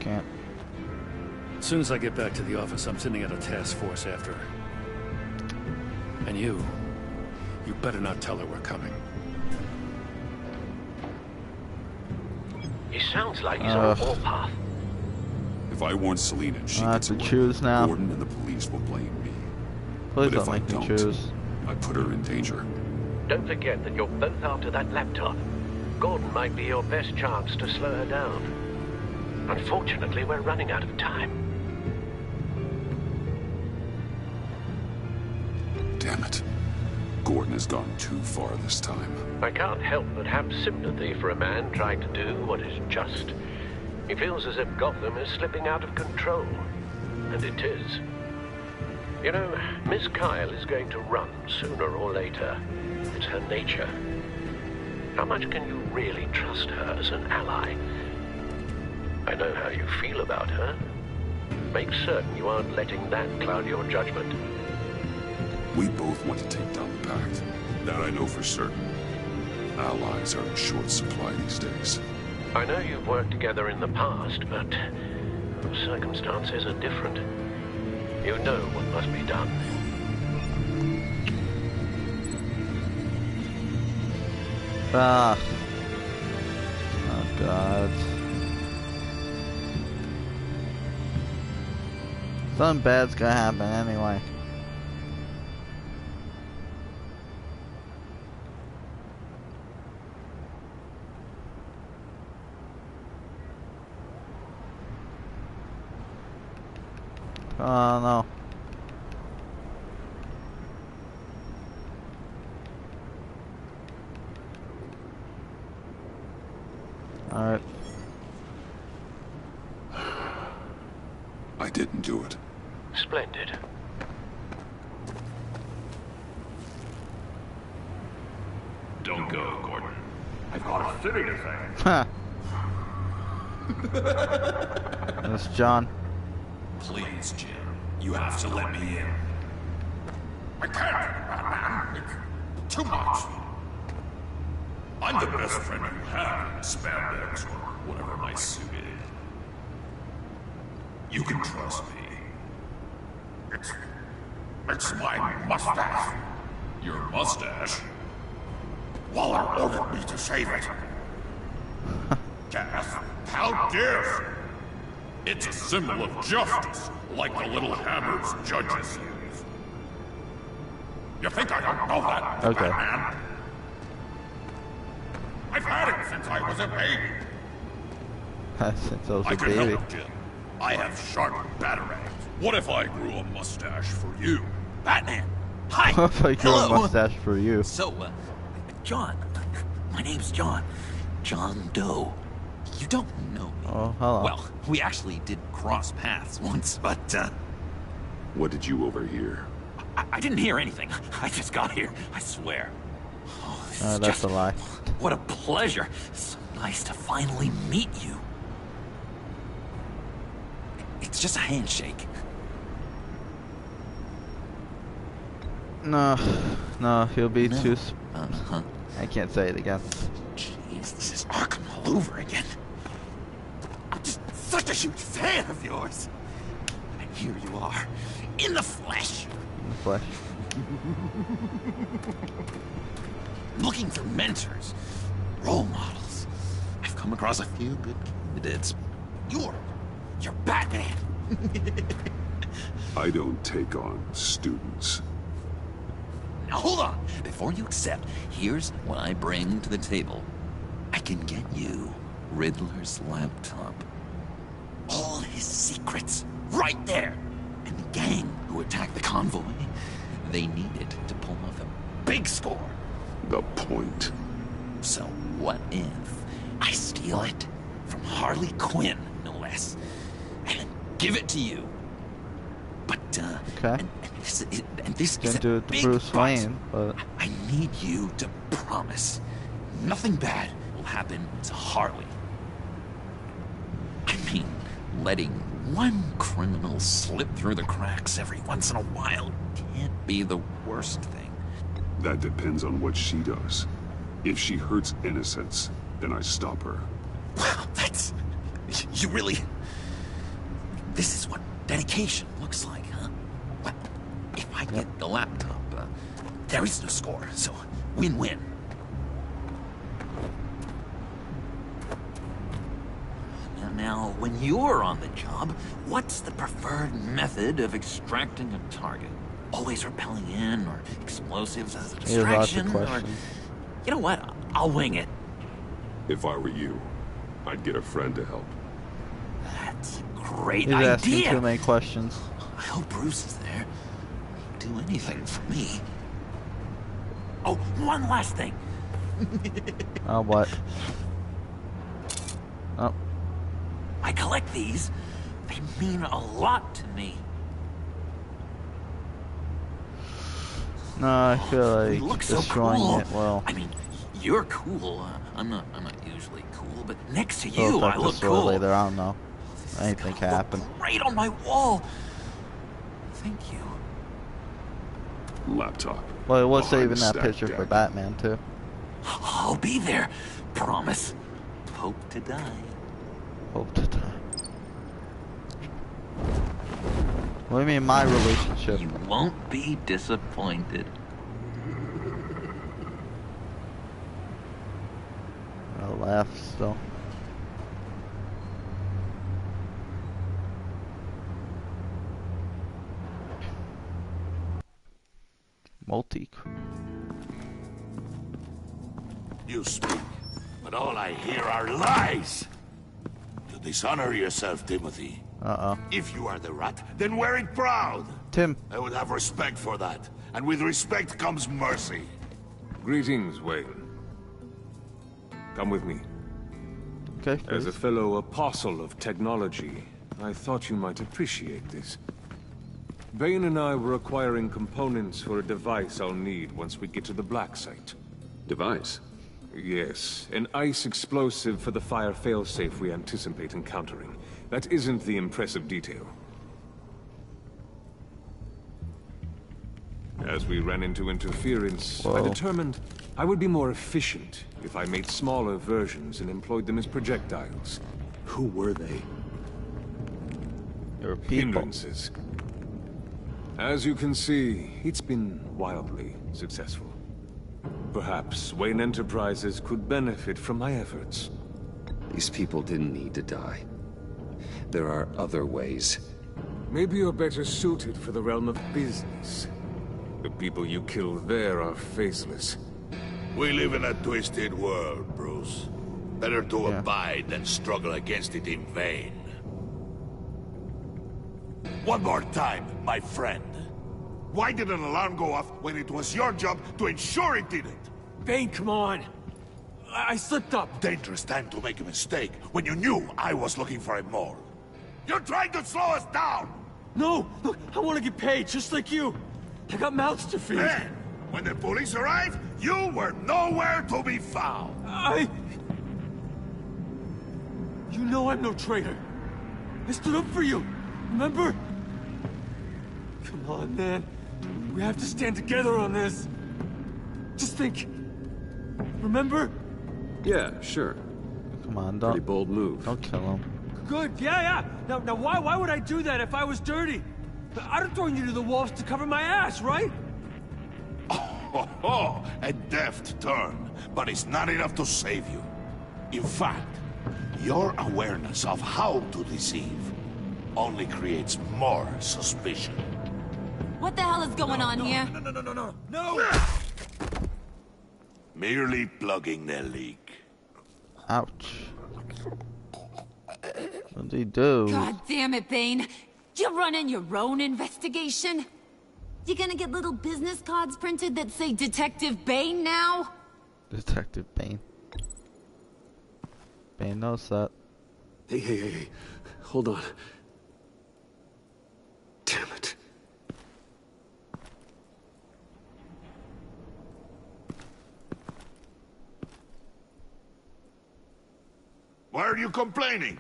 Can't. As soon as I get back to the office, I'm sending out a task force after her. And you better not tell her we're coming. He sounds like he's on a warpath. If I warn Selina and she I have gets to away, choose now. Gordon and the police will blame me. Please But don't if I make me don't, choose. I put her in danger. Don't forget that you're both after that laptop. Gordon might be your best chance to slow her down. Unfortunately, we're running out of time. Damn it. Gordon has gone too far this time. I can't help but have sympathy for a man trying to do what is just. He feels as if Gotham is slipping out of control. And it is. You know, Miss Kyle is going to run sooner or later. It's her nature. How much can you really trust her as an ally? I know how you feel about her. Make certain you aren't letting that cloud your judgment. We both want to take down the Pact. That I know for certain. Allies are in short supply these days. I know you've worked together in the past, but the circumstances are different. You know what must be done. Ah. Oh, God. Something bad's gonna happen anyway. Oh, no. Alright. I didn't do it. Splendid. Don't go, Gordon. I've got a city to save. Huh. That's John. Please, Jim. You have to let me in. I can't, Batman. It's too much. I'm the best friend you have in spandex or whatever my suit is. You can trust me. It's my mustache. Your mustache? Waller ordered me to save it. Yes, how dare you? It's a symbol of justice, like the little hammers judges use. You think I don't know that, Okay. Batman? I've had it since I was a baby. Since I was I a can help, baby. Jim. I have sharp batarangs. What if I grew a mustache for you? Batman! Hi! If I grew a Hello. mustache for you. So, John. My name's John. John Doe. You don't know me. Oh, hello. Well, we actually did cross paths once, but, What did you overhear? I didn't hear anything. I just got here, I swear. Oh, this is That's just... a lie. What a pleasure. So nice to finally meet you. It's just a handshake. No, he'll be No. too. Uh-huh. I can't say it again. Jeez, this is Arkham all over again. I'm just such a huge fan of yours. And here you are, in the flesh. In the flesh. Looking for mentors, role models. I've come across a few good candidates. You're Batman. I don't take on students. Now hold on. Before you accept, here's what I bring to the table. I can get you Riddler's laptop. All his secrets, right there. And the gang who attacked the convoy, they needed to pull off a big score. The point. So what if I steal it from Harley Quinn, no less, and then give it to you? But, Okay. and this is Gonna a do it to big Bruce but. Wayne, but I need you to promise nothing bad will happen to Harley. I mean, letting one criminal slip through the cracks every once in a while can't be the worst thing. That depends on what she does. If she hurts innocents, then I stop her. Wow, that's... You really... This is what dedication looks like, huh? Well, if I get the laptop, there is no score, so win-win. Now, when you're on the job, what's the preferred method of extracting a target? Always repelling in, or explosives as a he has lots of distraction, or... questions. You know what? I'll wing it. If I were you, I'd get a friend to help. That's a great He's idea. asking too many questions. I hope Bruce is there. He'd do anything for me. Oh, one last thing. Oh, what? Oh. I collect these. They mean a lot to me. No, I feel You like look so destroying cool. it will. I mean, you're cool. I'm not usually cool, but next to It'll you, I affect look the story cool. later. I don't know. Anything can happen. Right on my wall. Thank you. Laptop. Well, it was Behind saving that stacked picture for deck. Batman too. I'll be there. Promise. Hope to die. Hope to die. What do you mean, my relationship? You won't be disappointed. I'll laugh still. Multi. You speak, but all I hear are lies. You dishonor yourself, Timothy. Uh-oh. If you are the rat, then wear it proud. Tim. I would have respect for that. And with respect comes mercy. Greetings, Wayne. Come with me. Okay, As a please. fellow apostle of technology, I thought you might appreciate this. Bane and I were acquiring components for a device I'll need once we get to the Black Site. Device? Yes, an ice explosive for the fire failsafe we anticipate encountering. That isn't the impressive detail. As we ran into interference, I determined I would be more efficient if I made smaller versions and employed them as projectiles. Who were they? There were people. Hindrances. As you can see, it's been wildly successful. Perhaps Wayne Enterprises could benefit from my efforts. These people didn't need to die. There are other ways. Maybe you're better suited for the realm of business. The people you killed there are faceless. We live in a twisted world, Bruce. Better to abide than struggle against it in vain. One more time, my friend. Why did an alarm go off when it was your job to ensure it didn't? Bane, come on. I slipped up. Dangerous time to make a mistake when you knew I was looking for a mole. You're trying to slow us down! No! Look, I want to get paid, just like you. I got mouths to feed. Then, when the police arrived, you were nowhere to be found. You know I'm no traitor. I stood up for you, remember? Come on, man. We have to stand together on this. Just think. Remember? Yeah, sure. Come on, Pretty bold move. Don't kill him. Good, yeah. Now why would I do that if I was dirty? I'd have thrown you to the wolves to cover my ass, right? Oh, a deft turn, but it's not enough to save you. In fact, your awareness of how to deceive only creates more suspicion. What the hell is going on here? No! Merely plugging the leak. Ouch. What did he do? God damn it, Bane. You're running your own investigation? You gonna get little business cards printed that say Detective Bane now? Detective Bane. Bane knows that. Hey. Hold on. Damn it. Why are you complaining?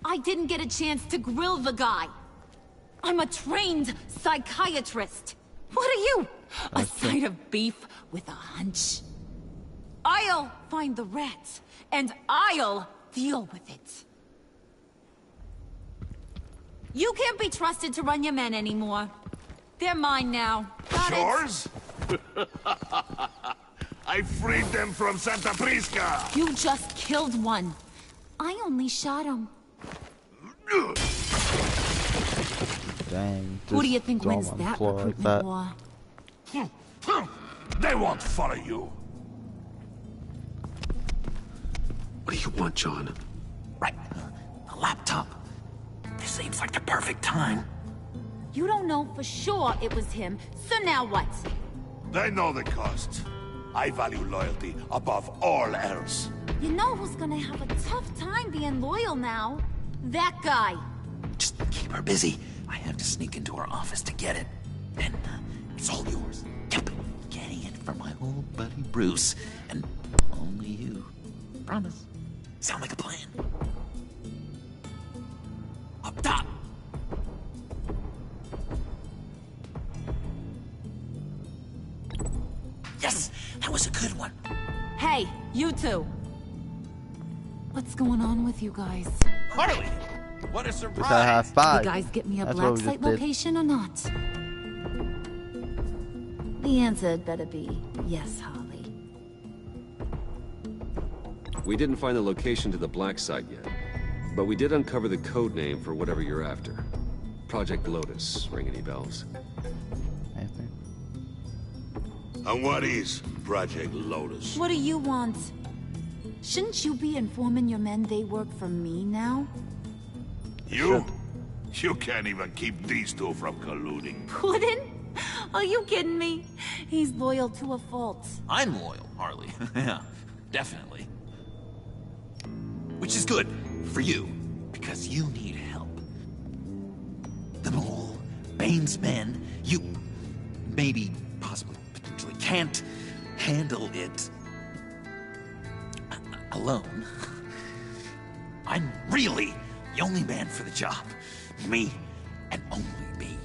I didn't get a chance to grill the guy. I'm a trained psychiatrist. What are you? A side of beef with a hunch? I'll find the rats, and I'll deal with it. You can't be trusted to run your men anymore. They're mine now. Got it? Yours? I freed them from Santa Prisca! You just killed one. I only shot him. Dang. Who do you think wins that recruitment war? They won't follow you. What do you want, John? Right. A laptop. This seems like the perfect time. You don't know for sure it was him, so now what? They know the cost. I value loyalty above all else. You know who's gonna have a tough time being loyal now? That guy. Just keep her busy. I have to sneak into her office to get it. And it's all yours. Yep. Getting it from my old buddy Bruce. And only you. Promise. Sound like a plan? Up top! Yes! That was a good one. Hey, you two. What's going on with you guys? Harley! What a Just surprise! gotta have five. You guys get me a That's black what we site just did. location or not? The answer had better be yes, Harley. We didn't find the location to the black site yet, but we did uncover the code name for whatever you're after. Project Lotus. Ring any bells? Anything? And what is Project Lotus? What do you want? Shouldn't you be informing your men they work for me now? You? You can't even keep these two from colluding. Puddin'? Are you kidding me? He's loyal to a fault. I'm loyal, Harley. Yeah, definitely. Which is good for you, because you need help. The Mole, Bane's men, you maybe, possibly, potentially can't handle it alone. I'm really the only man for the job. Me and only me.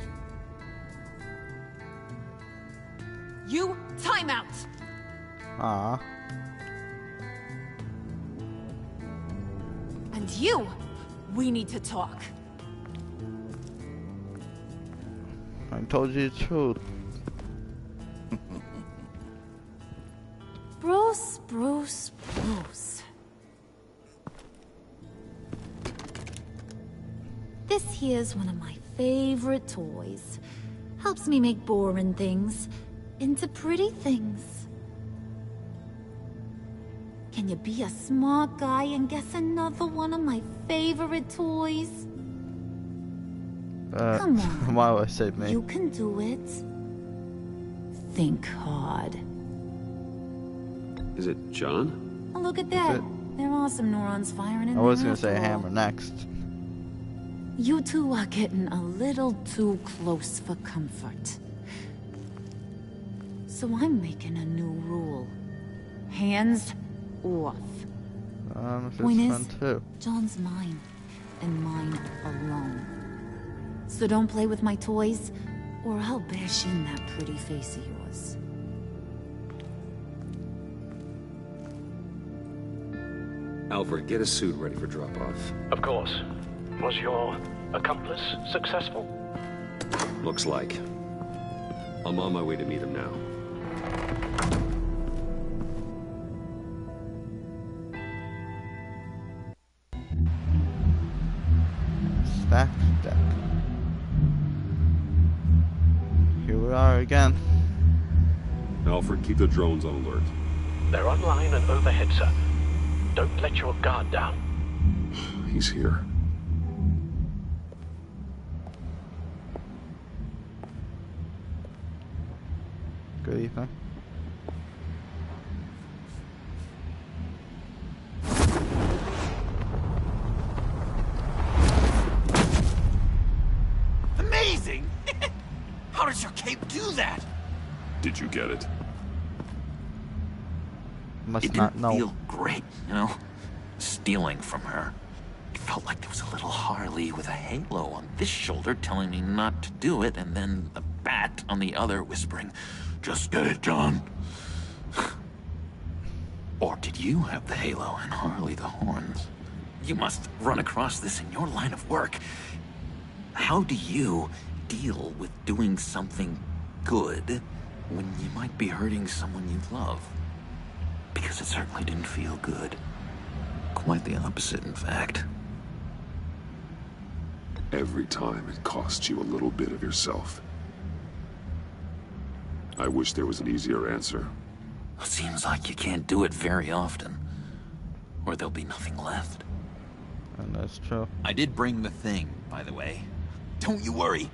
You time out. Ah. And you, we need to talk. I told you the truth. Bruce. This here's one of my favorite toys. Helps me make boring things into pretty things. Can you be a smart guy and guess another one of my favorite toys? Come on. Why would I say me? You can do it. Think hard. Is it John? Oh, look at that. There are some neurons firing in I there was gonna after say all. hammer next. You two are getting a little too close for comfort. So I'm making a new rule. Hands off. It's Point is, fun too. John's mine, and mine alone. So don't play with my toys, or I'll bash in that pretty face of yours. Alfred, get a suit ready for drop-off. Of course. Was your accomplice successful? Looks like. I'm on my way to meet him now. Stack deck. Here we are again. Alfred, keep the drones on alert. They're online and overhead, sir. Don't let your guard down. He's here. Good evening. Amazing! How does your cape do that? Did you get it? Must It not didn't know. feel great, you know? Stealing from her. It felt like there was a little Harley with a halo on this shoulder telling me not to do it, and then the bat on the other whispering, "Just get it, John." Or did you have the halo and Harley the horns? You must run across this in your line of work. How do you deal with doing something good when you might be hurting someone you love? Because it certainly didn't feel good. Quite the opposite, in fact. Every time it costs you a little bit of yourself. I wish there was an easier answer. Seems like you can't do it very often, or there'll be nothing left. And that's true. I did bring the thing, by the way. Don't you worry.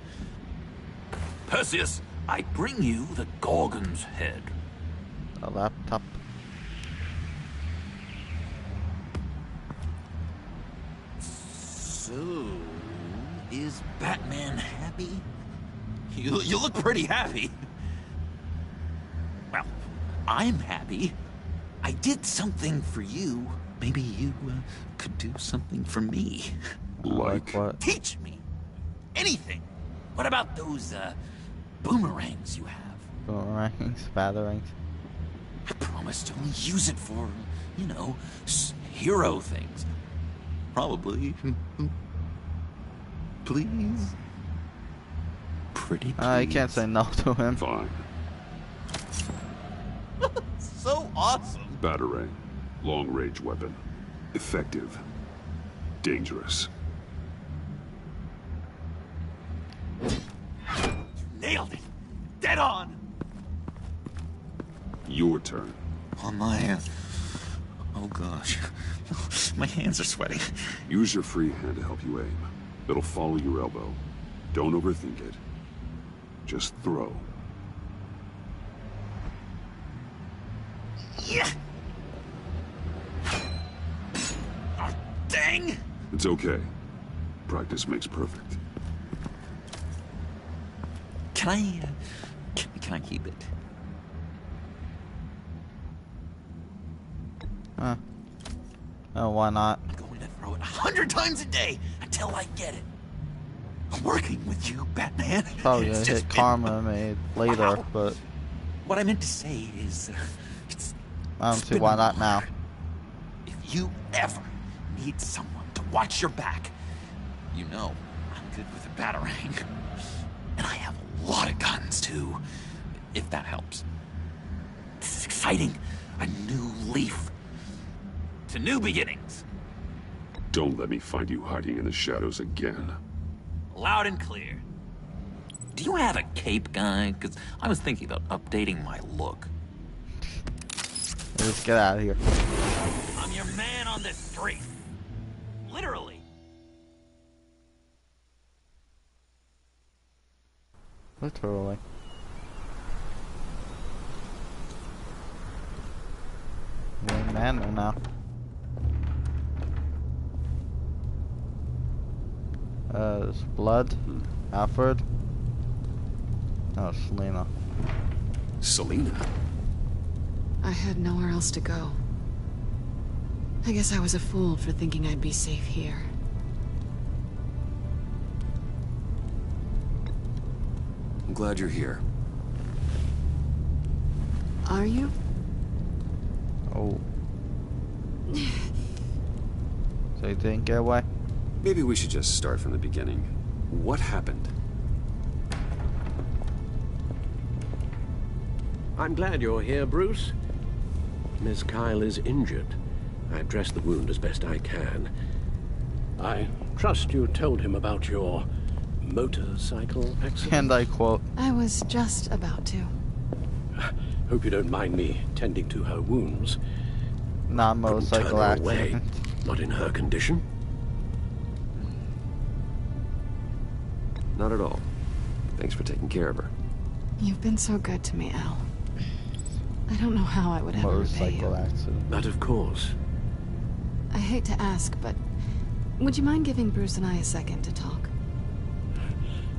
Perseus, I bring you the Gorgon's head. A laptop. So, is Batman happy? You look pretty happy. Well, I'm happy. I did something for you. Maybe you could do something for me. Like what? Teach me. Anything. What about those, boomerangs you have? Boomerangs, batterings. I promise to only use it for, you know, hero things. Probably. Please. Pretty please. I can't say no to him. Fine. So awesome. Batarang. Long-range weapon. Effective. Dangerous. Nailed it. Dead on. Your turn. On my, oh gosh. My hands are sweating. Use your free hand to help you aim. It'll follow your elbow. Don't overthink it. Just throw. Yeah. Oh, dang. It's okay. Practice makes perfect. Can I, can I keep it? Huh. Oh, why not? I'm going to throw it 100 times a day until I get it. I'm working with you, Batman. Probably It's gonna just hit been- karma me later, but What I meant to say is, I don't see why not now. if you ever need someone to watch your back, you know I'm good with a batarang. And I have a lot of guns, too, if that helps. This is exciting. A new leaf. To new beginnings. Don't let me find you hiding in the shadows again. Loud and clear. Do you have a cape, guy? Because I was thinking about updating my look. Let's get out of here. I'm your man on this street. Literally. Literally. You're a man now. There's blood. Alfred. Oh, Selena. Selena? I had nowhere else to go. I guess I was a fool for thinking I'd be safe here. I'm glad you're here. Are you? Oh. So you didn't get away? Maybe we should just start from the beginning. What happened? I'm glad you're here, Bruce. Miss Kyle is injured. I've dressed the wound as best I can. I trust you told him about your motorcycle accident? And I quote, I was just about to. Hope you don't mind me tending to her wounds. Non-motorcycle accident. Not in her condition. Not at all. Thanks for taking care of her. You've been so good to me, Al. I don't know how I would ever repay you. Motorcycle accident. But of course. I hate to ask, but would you mind giving Bruce and I a second to talk?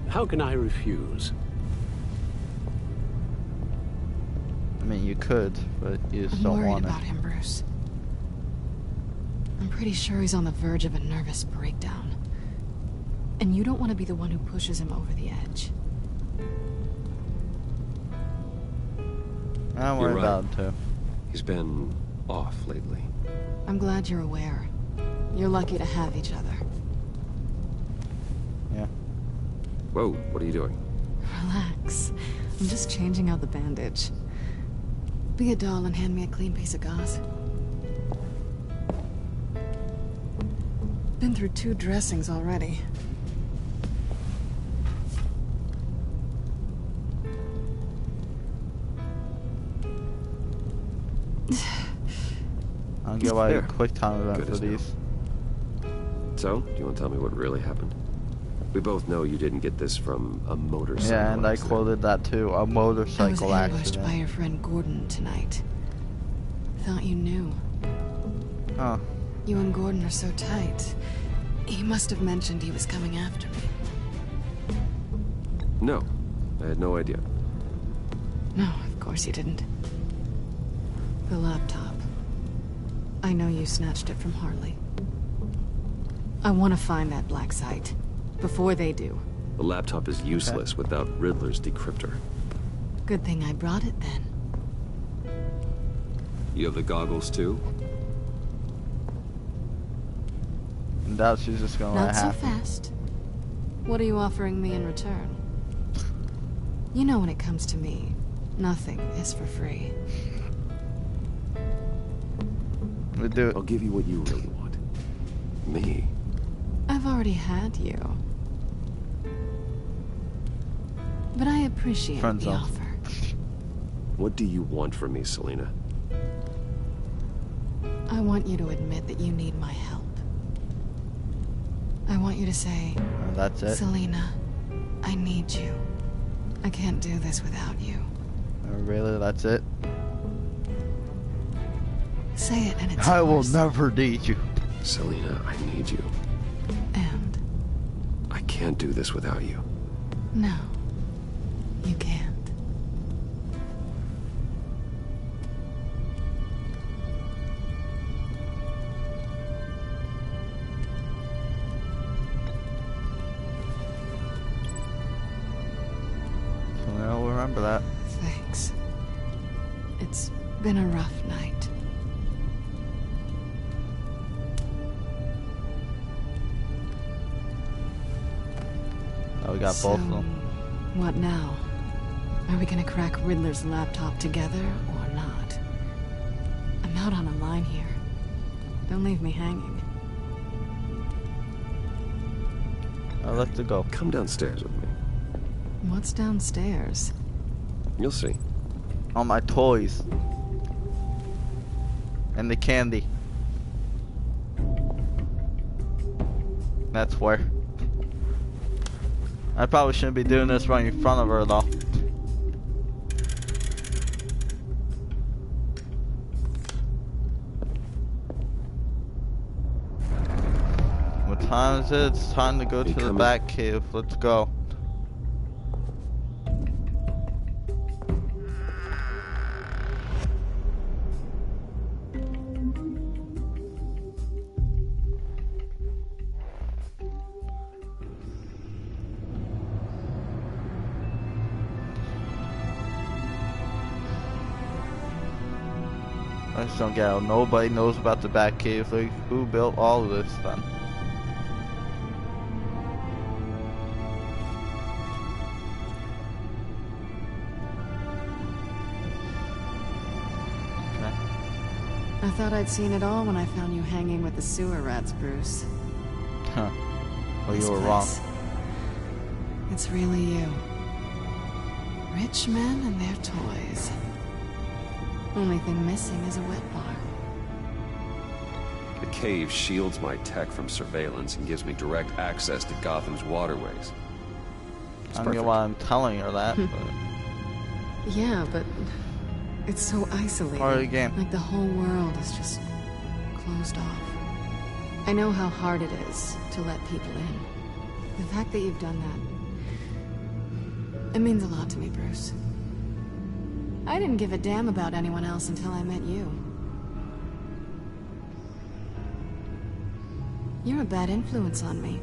How can I refuse? I mean, you could, but you just don't I'm worried want about it. him, Bruce. I'm pretty sure he's on the verge of a nervous breakdown. And you don't want to be the one who pushes him over the edge. I'm worried about him too. He's been off lately. I'm glad you're aware. You're lucky to have each other. Yeah. Whoa, what are you doing? Relax. I'm just changing out the bandage. Be a doll and hand me a clean piece of gauze. Been through 2 dressings already. I'll get away a There. quick time event Good for as new. these. So, do you want to tell me what really happened? We both know you didn't get this from a motorcycle Yeah, and I accident. quoted that too. A I was motorcycle ambushed accident. by your friend Gordon tonight. Thought you knew. Oh. You and Gordon are so tight. He must have mentioned he was coming after me. No, I had no idea. No, of course you didn't. The laptop. I know you snatched it from Harley. I want to find that black site. Before they do. The laptop is useless without Riddler's decryptor. Good thing I brought it then. You have the goggles too? And doubt she's just gonna let Not it so happen. fast. What are you offering me in return? You know when it comes to me, nothing is for free. We do it. I'll give you what you really want. Me. I've already had you. But I appreciate Friend the zone. offer. What do you want from me, Selena? I want you to admit that you need my help. I want you to say, That's it. Selena, I need you. I can't do this without you. Really, that's it? Say it and it's I will yours. never need you. Selena, I need you. And? I can't do this without you. No, you can't. So I'll remember that. Thanks. It's been a rough night. Oh, we got So, both of them. what now? Are we gonna crack Riddler's laptop together or not? I'm out on a line here. Don't leave me hanging. I'd like to go. Come downstairs with me. What's downstairs? You'll see. All my toys. And the candy. That's where. I probably shouldn't be doing this right in front of her though. What time is it? It's time to go to the back cave. Let's go. I just don't get how nobody knows about the back cave. Like, who built all of this then? I thought I'd seen it all when I found you hanging with the sewer rats, Bruce. Huh. Well, This you were wrong. place, it's really you. Rich men and their toys. Only thing missing is a wet bar. The cave shields my tech from surveillance and gives me direct access to Gotham's waterways. I don't know why I'm telling her that, but... Yeah, but it's so isolated. Part of the game. Like the whole world is just closed off. I know how hard it is to let people in. The fact that you've done that, it means a lot to me, Bruce. I didn't give a damn about anyone else until I met you. You're a bad influence on me.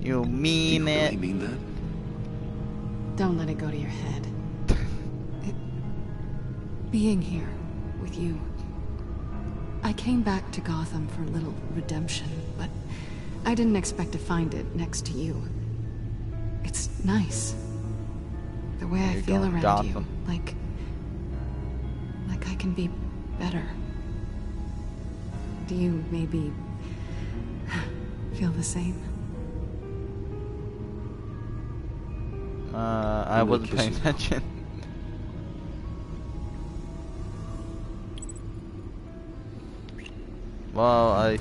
You mean it? Do you really mean that? Don't let it go to your head. Being here with you. I came back to Gotham for a little redemption, but I didn't expect to find it next to you. It's nice. The way I feel around you, like I can be better. Do you maybe feel the same? I wasn't paying attention. Well, I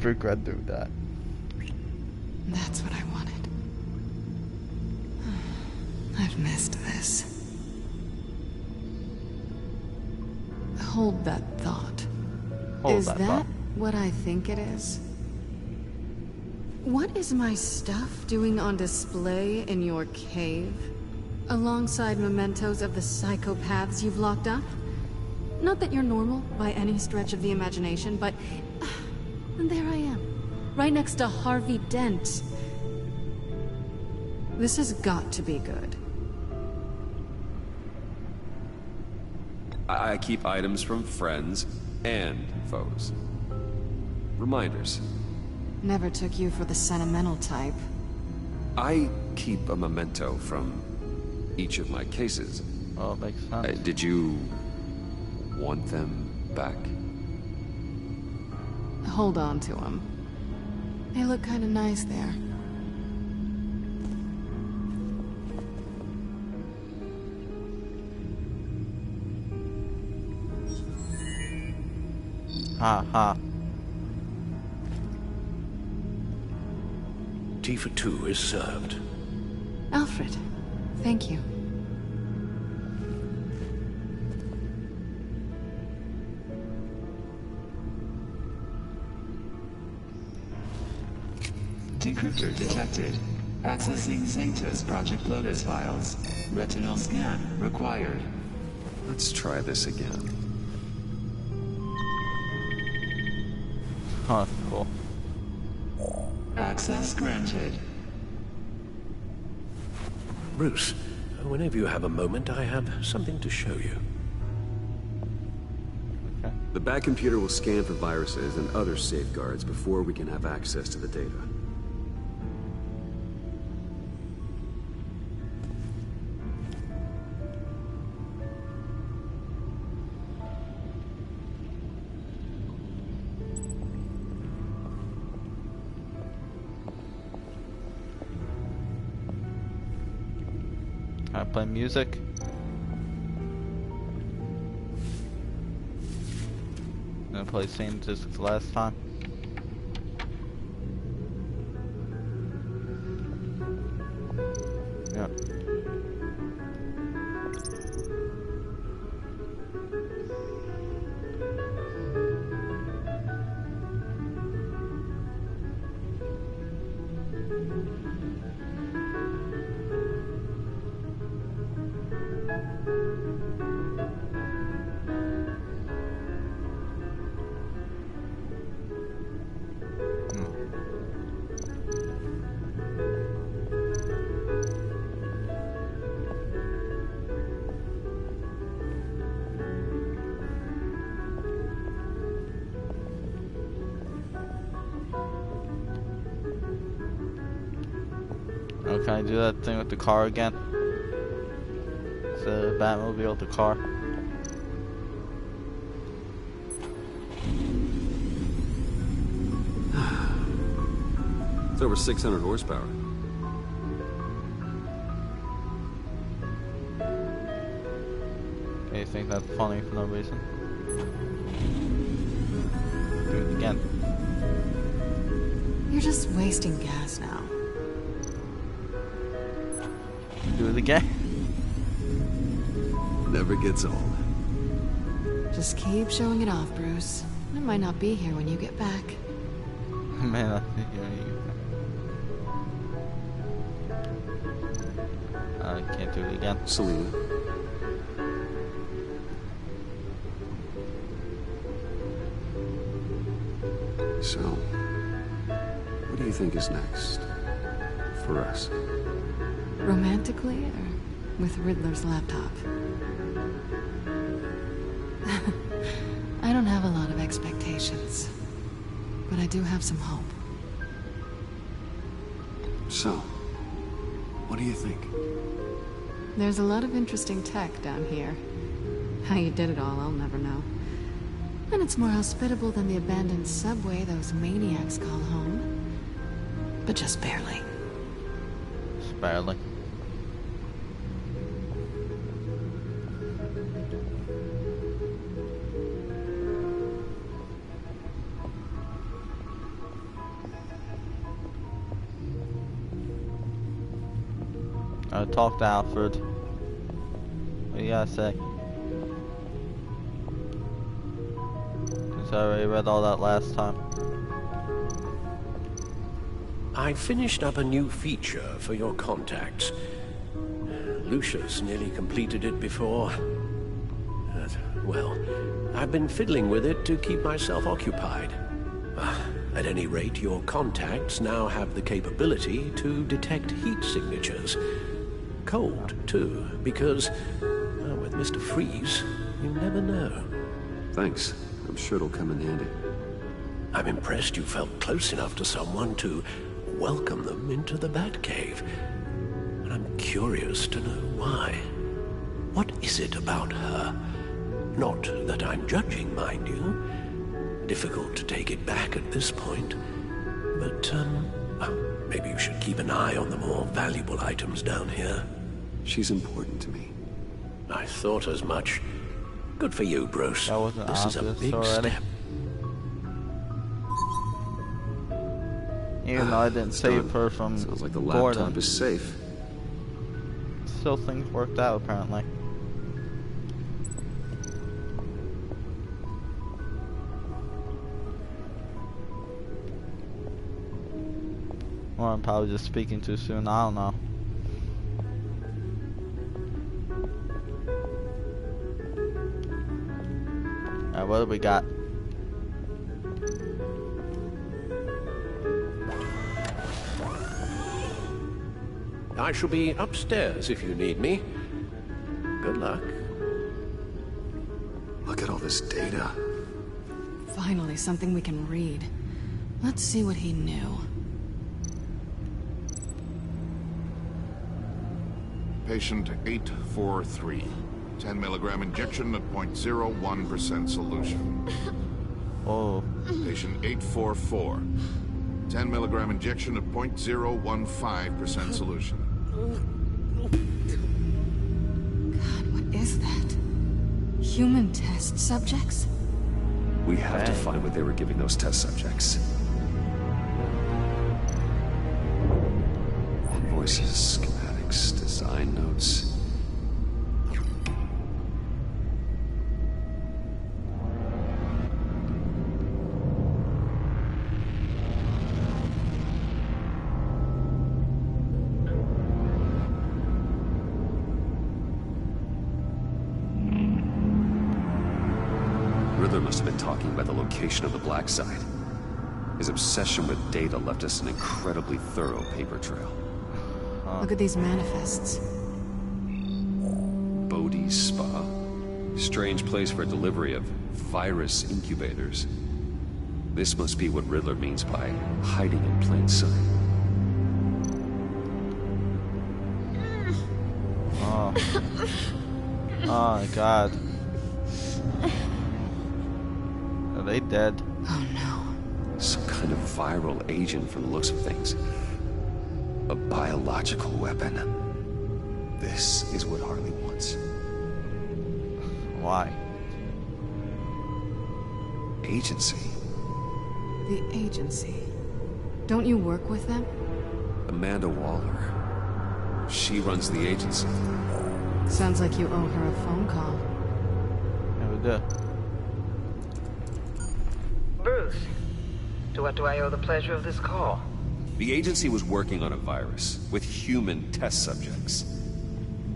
regret doing that. That's what I wanted. I've missed this. Hold that thought. Is that what I think it is? What is my stuff doing on display in your cave? Alongside mementos of the psychopaths you've locked up? Not that you're normal by any stretch of the imagination, but there I am, right next to Harvey Dent. This has got to be good. I keep items from friends and foes. Reminders. Never took you for the sentimental type. I keep a memento from each of my cases. Oh, makes sense. Did you want them back? Hold on to them. They look kind of nice there. Ha ha. Tea for two is served. Alfred, thank you. Decryptor detected. Accessing Sanctus Project Lotus files. Retinal scan required. Let's try this again. Huh, cool. Access granted. Bruce, whenever you have a moment, I have something to show you. The back computer will scan for viruses and other safeguards before we can have access to the data. I play music. I played same discs last time. Yep. Oh, can I do that thing with the car again? The Batmobile with the car. It's over 600 horsepower. Okay, you think that's funny for no reason? Do it again. You're just wasting gas now. Do it again. Never gets old. Just keep showing it off, Bruce. I might not be here when you get back. Man, I think I can't do it again. Selena. So, what do you think is next for us? Romantically, or with Riddler's laptop? I don't have a lot of expectations, but I do have some hope. So, what do you think? There's a lot of interesting tech down here. How you did it all, I'll never know. And it's more hospitable than the abandoned subway those maniacs call home. But just barely. Just barely. Talk to Alfred. What do you gotta say? Since I already read all that last time. I finished up a new feature for your contacts. Lucius nearly completed it before. Well, I've been fiddling with it to keep myself occupied. At any rate, your contacts now have the capability to detect heat signatures. Cold, too, because, with Mr. Freeze, you never know. Thanks. I'm sure it'll come in handy. I'm impressed you felt close enough to someone to welcome them into the Batcave. And I'm curious to know why. What is it about her? Not that I'm judging, mind you. Difficult to take it back at this point. But, maybe you should keep an eye on the more valuable items down here. She's important to me. I thought as much. Good for you, Bruce. That wasn't this is a big already. step. Even though I didn't save her from Sounds like the Gordon. laptop is safe. Still things worked out, apparently. Or I'm probably just speaking too soon, I don't know. Alright, what do we got? I shall be upstairs if you need me. Good luck. Look at all this data. Finally, something we can read. Let's see what he knew. Patient 843. 10 milligram injection at 0.01% solution. Oh. Patient 844. 10 milligram injection at 0.015% solution. is that? Human test subjects? We have to find what they were giving those test subjects. Invoices, schematics, design notes. Riddler must have been talking about the location of the black site. His obsession with data left us an incredibly thorough paper trail. Look at these manifests. Bodhi's Spa. Strange place for delivery of virus incubators. This must be what Riddler means by hiding in plain sight. Oh. Oh my god. Are they dead? Oh no. Some kind of viral agent from the looks of things. A biological weapon. This is what Harley wants. Why? Agency. The agency. Don't you work with them? Amanda Waller. She runs the agency. Sounds like you owe her a phone call. Yeah, we do. Bruce, to what do I owe the pleasure of this call? The agency was working on a virus with human test subjects.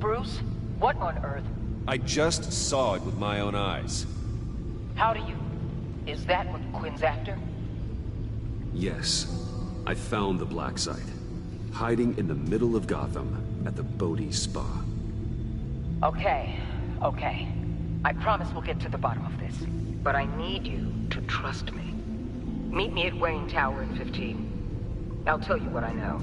Bruce, what on earth? I just saw it with my own eyes. How do you... Is that what Quinn's after? Yes. I found the black site. Hiding in the middle of Gotham at the Bodhi Spa. Okay. I promise we'll get to the bottom of this. But I need you to trust me. Meet me at Wayne Tower in 15. I'll tell you what I know.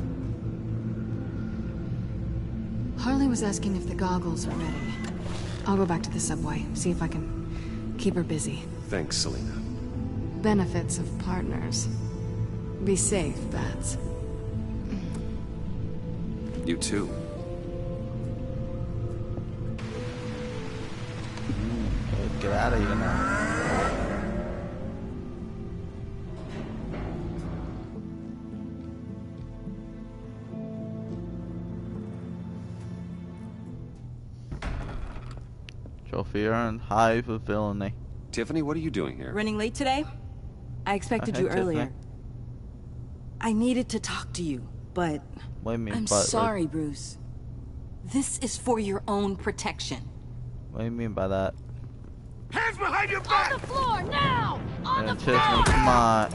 Harley was asking if the goggles are ready. I'll go back to the subway, see if I can keep her busy. Thanks, Selina. Benefits of partners. Be safe, Bats. You too. Get out of here now. Trophy earned, Hive of Villainy. Tiffany, what are you doing here? Running late today? I expected you earlier. I needed to talk to you, but... I'm sorry, Bruce. This is for your own protection. What do you mean by that? Hands behind your back! On the floor, now! On the Tiffany, floor! come on.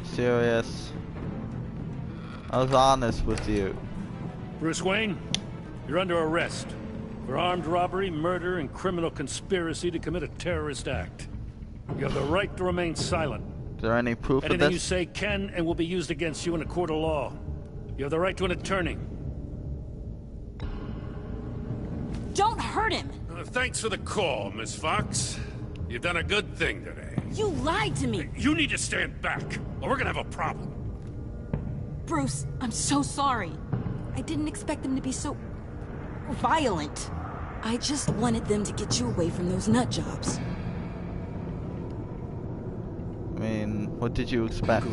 Serious? I was honest with you. Bruce Wayne, you're under arrest for armed robbery, murder, and criminal conspiracy to commit a terrorist act. You have the right to remain silent. Is there any proof of Anything this? you say can and will be used against you in a court of law. You have the right to an attorney. Don't hurt him! Thanks for the call, Miss Fox. You've done a good thing today. You lied to me! You need to stand back, or we're gonna have a problem. Bruce, I'm so sorry. I didn't expect them to be so... violent. I just wanted them to get you away from those nut jobs. I mean, what did you expect?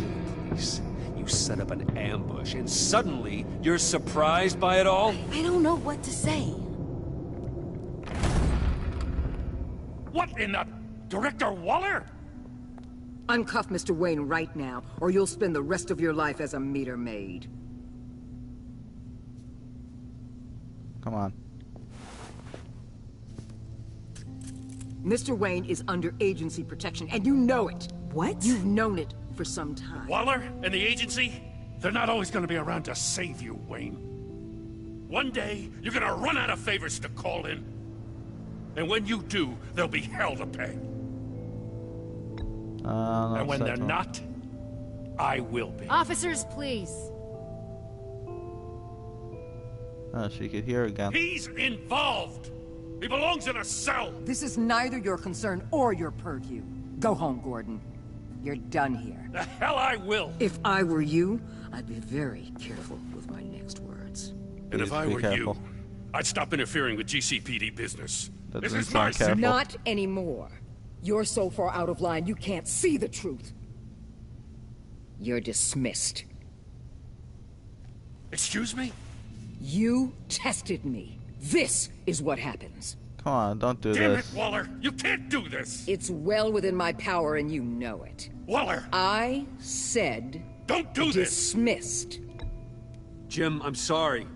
Please. You set up an ambush, and suddenly you're surprised by it all? I don't know what to say. What in the... Director Waller? Uncuff Mr. Wayne right now, or you'll spend the rest of your life as a meter maid. Come on. Mr. Wayne is under agency protection, and you know it. What? You've known it for some time. Waller and the agency? They're not always gonna be around to save you, Wayne. One day, you're gonna run out of favors to call in. And when you do, there'll be hell to pay. And when they're not, I will be. Officers, please. Oh, she could hear again. He's involved! He belongs in a cell! This is neither your concern or your purview. Go home, Gordon. You're done here. The hell I will! If I were you, I'd be very careful with my next words. And if I were you, I'd stop interfering with GCPD business. That This doesn't is my sound careful. Not anymore. You're so far out of line, you can't see the truth. You're dismissed. Excuse me? You tested me. This is what happens. Come on, don't do Damn this. it, Waller! You can't do this! It's well within my power and you know it. Waller! I said... Don't do this! Dismissed. Jim, I'm sorry.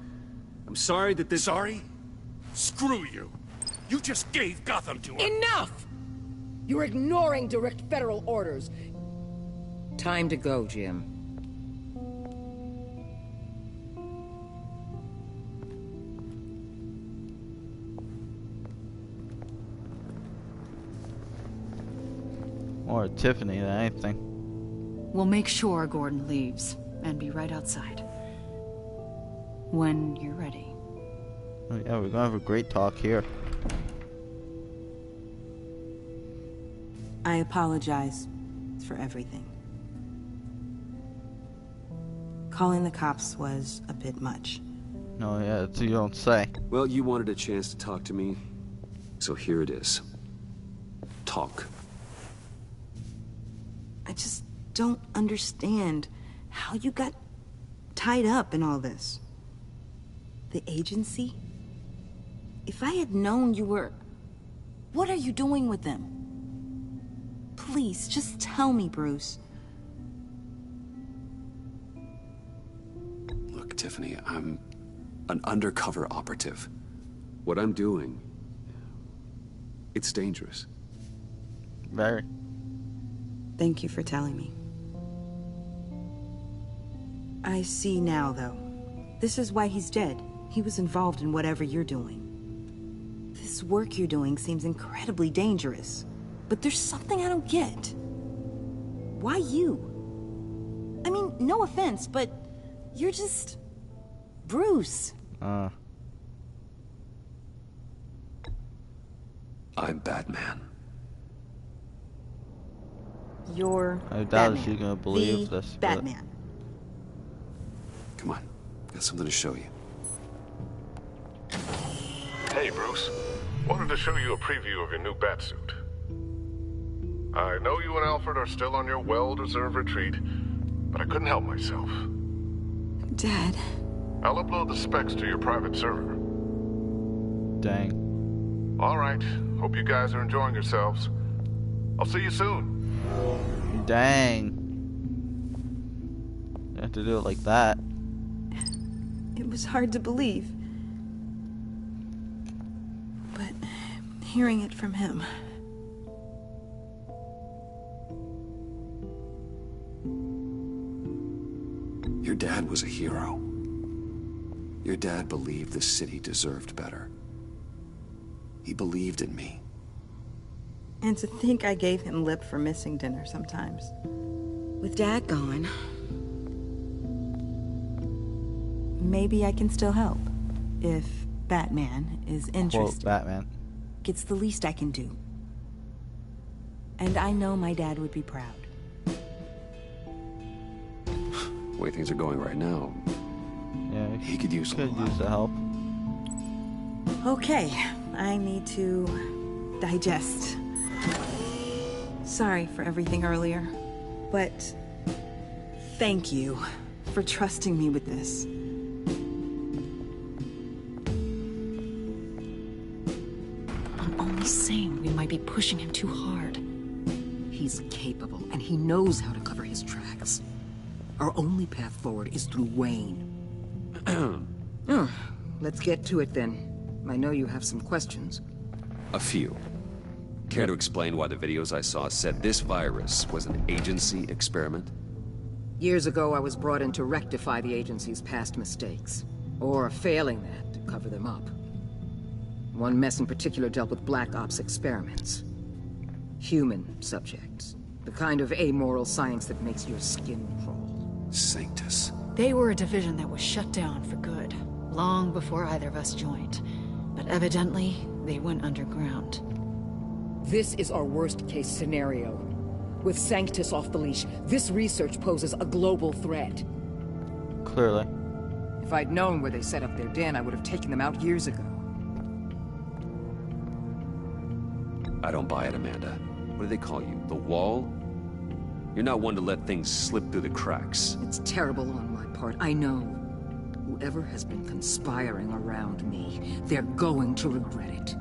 I'm sorry that this... Sorry? Screw you. You just gave Gotham to her. Enough! You're ignoring direct federal orders. Time to go, Jim. More Tiffany than anything. We'll make sure Gordon leaves, and be right outside. When you're ready. Oh, yeah, we're gonna have a great talk here. I apologize for everything. Calling the cops was a bit much. No, yeah, that's what you don't say. Well, you wanted a chance to talk to me, so here it is. Talk. I just don't understand how you got tied up in all this. The agency? If I had known you were... What are you doing with them? Please, just tell me, Bruce. Look, Tiffany, I'm an undercover operative. What I'm doing, it's dangerous. Very. Thank you for telling me. I see now, though. This is why he's dead. He was involved in whatever you're doing. This work you're doing seems incredibly dangerous. But there's something I don't get. Why you? I mean, no offense, but you're just... Bruce. I'm Batman. You're I doubt Batman. she's gonna believe The this. but- Batman. Come on, got something to show you. Hey, Bruce. Wanted to show you a preview of your new batsuit. I know you and Alfred are still on your well-deserved retreat, but I couldn't help myself. Dad. I'll upload the specs to your private server. Dang. All right. Hope you guys are enjoying yourselves. I'll see you soon. Dang. You have to do it like that. It was hard to believe. But hearing it from him... Your dad was a hero. Your dad believed the city deserved better. He believed in me. And to think I gave him lip for missing dinner sometimes. With Dad gone... Maybe I can still help. If Batman is interested. Quote Batman. It's the least I can do. And I know my dad would be proud. The way things are going right now, Yeah, he could use the help. Okay, I need to digest. Sorry for everything earlier, but thank you for trusting me with this. I'm only saying we might be pushing him too hard. He's capable, and he knows how to cover his tracks. Our only path forward is through Wayne. Oh, let's get to it then. I know you have some questions. A few. Care to explain why the videos I saw said this virus was an agency experiment? Years ago, I was brought in to rectify the agency's past mistakes. Or, failing that, to cover them up. One mess in particular dealt with Black Ops experiments. Human subjects. The kind of amoral science that makes your skin crawl. Sanctus. They were a division that was shut down for good, long before either of us joined. But evidently, they went underground. This is our worst-case scenario. With Sanctus off the leash, this research poses a global threat. Clearly. If I'd known where they set up their den, I would have taken them out years ago. I don't buy it, Amanda. What do they call you? The Wall? You're not one to let things slip through the cracks. It's terrible on my part, I know. Whoever has been conspiring around me, they're going to regret it.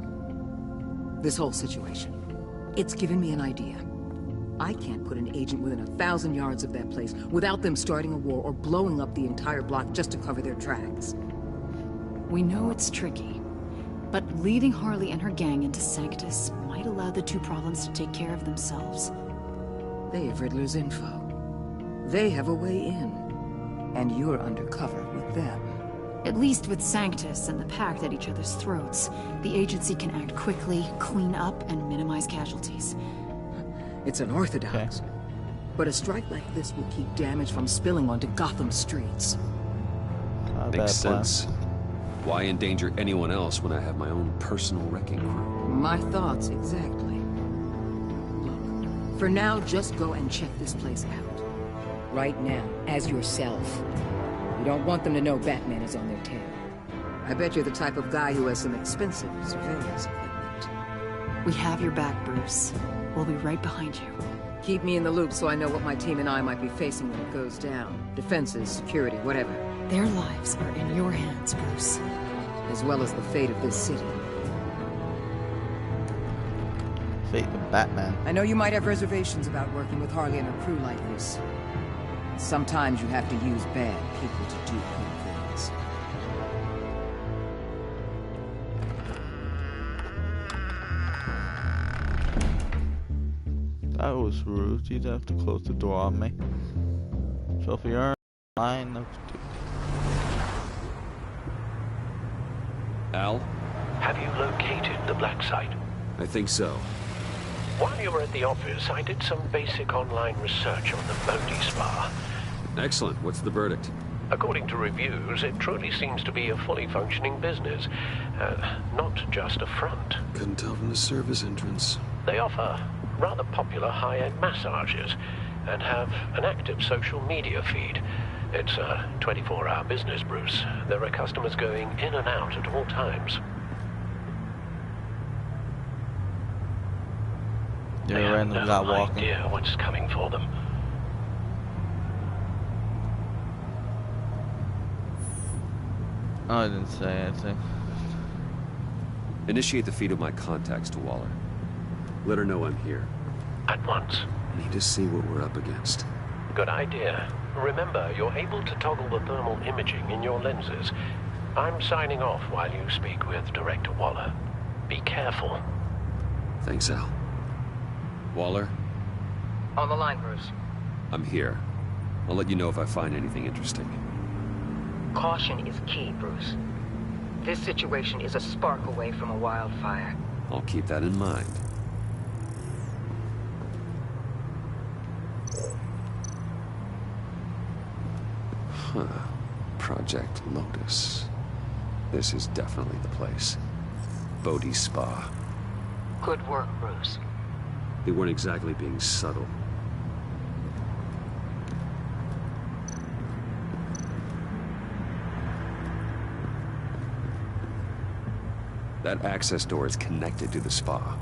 This whole situation, it's given me an idea. I can't put an agent within 1,000 yards of that place without them starting a war or blowing up the entire block just to cover their tracks. We know it's tricky, but leading Harley and her gang into Sanctus might allow the two problems to take care of themselves. They have Riddler's info. They have a way in. And you're undercover with them. At least with Sanctus and the Pact at each other's throats, the agency can act quickly, clean up, and minimize casualties. It's unorthodox. Okay. But a strike like this will keep damage from spilling onto Gotham streets. Makes sense. Why endanger anyone else when I have my own personal wrecking crew? My thoughts, exactly. Look, for now, just go and check this place out. Right now, as yourself. You don't want them to know Batman is on their tail. I bet you're the type of guy who has some expensive surveillance equipment. We have your back, Bruce. We'll be right behind you. Keep me in the loop so I know what my team and I might be facing when it goes down. Defenses, security, whatever. Their lives are in your hands, Bruce. As well as the fate of this city. Fate of Batman. I know you might have reservations about working with Harley and her crew like this. Sometimes you have to use bad people to do good things. That was rude. You'd have to close the door on me. Trophy earned. Line of duty. Al? Have you located the black site? I think so. While you were at the office, I did some basic online research on the Bodhi Spa. Excellent. What's the verdict? According to reviews, it truly seems to be a fully functioning business. Not just a front. Couldn't tell from the service entrance. They offer rather popular high-end massages and have an active social media feed. It's a 24-hour business, Bruce. There are customers going in and out at all times. They have no idea what's coming for them. Oh, I didn't say anything. Initiate the feed of my contacts to Waller. Let her know I'm here. At once. Need to see what we're up against. Good idea. Remember, you're able to toggle the thermal imaging in your lenses. I'm signing off while you speak with Director Waller. Be careful. Thanks, Al. Waller? On the line, Bruce. I'm here. I'll let you know if I find anything interesting. Caution is key, Bruce. This situation is a spark away from a wildfire. I'll keep that in mind. Huh. Project Lotus. This is definitely the place. Bodhi Spa. Good work, Bruce. They weren't exactly being subtle. That access door is connected to the spa.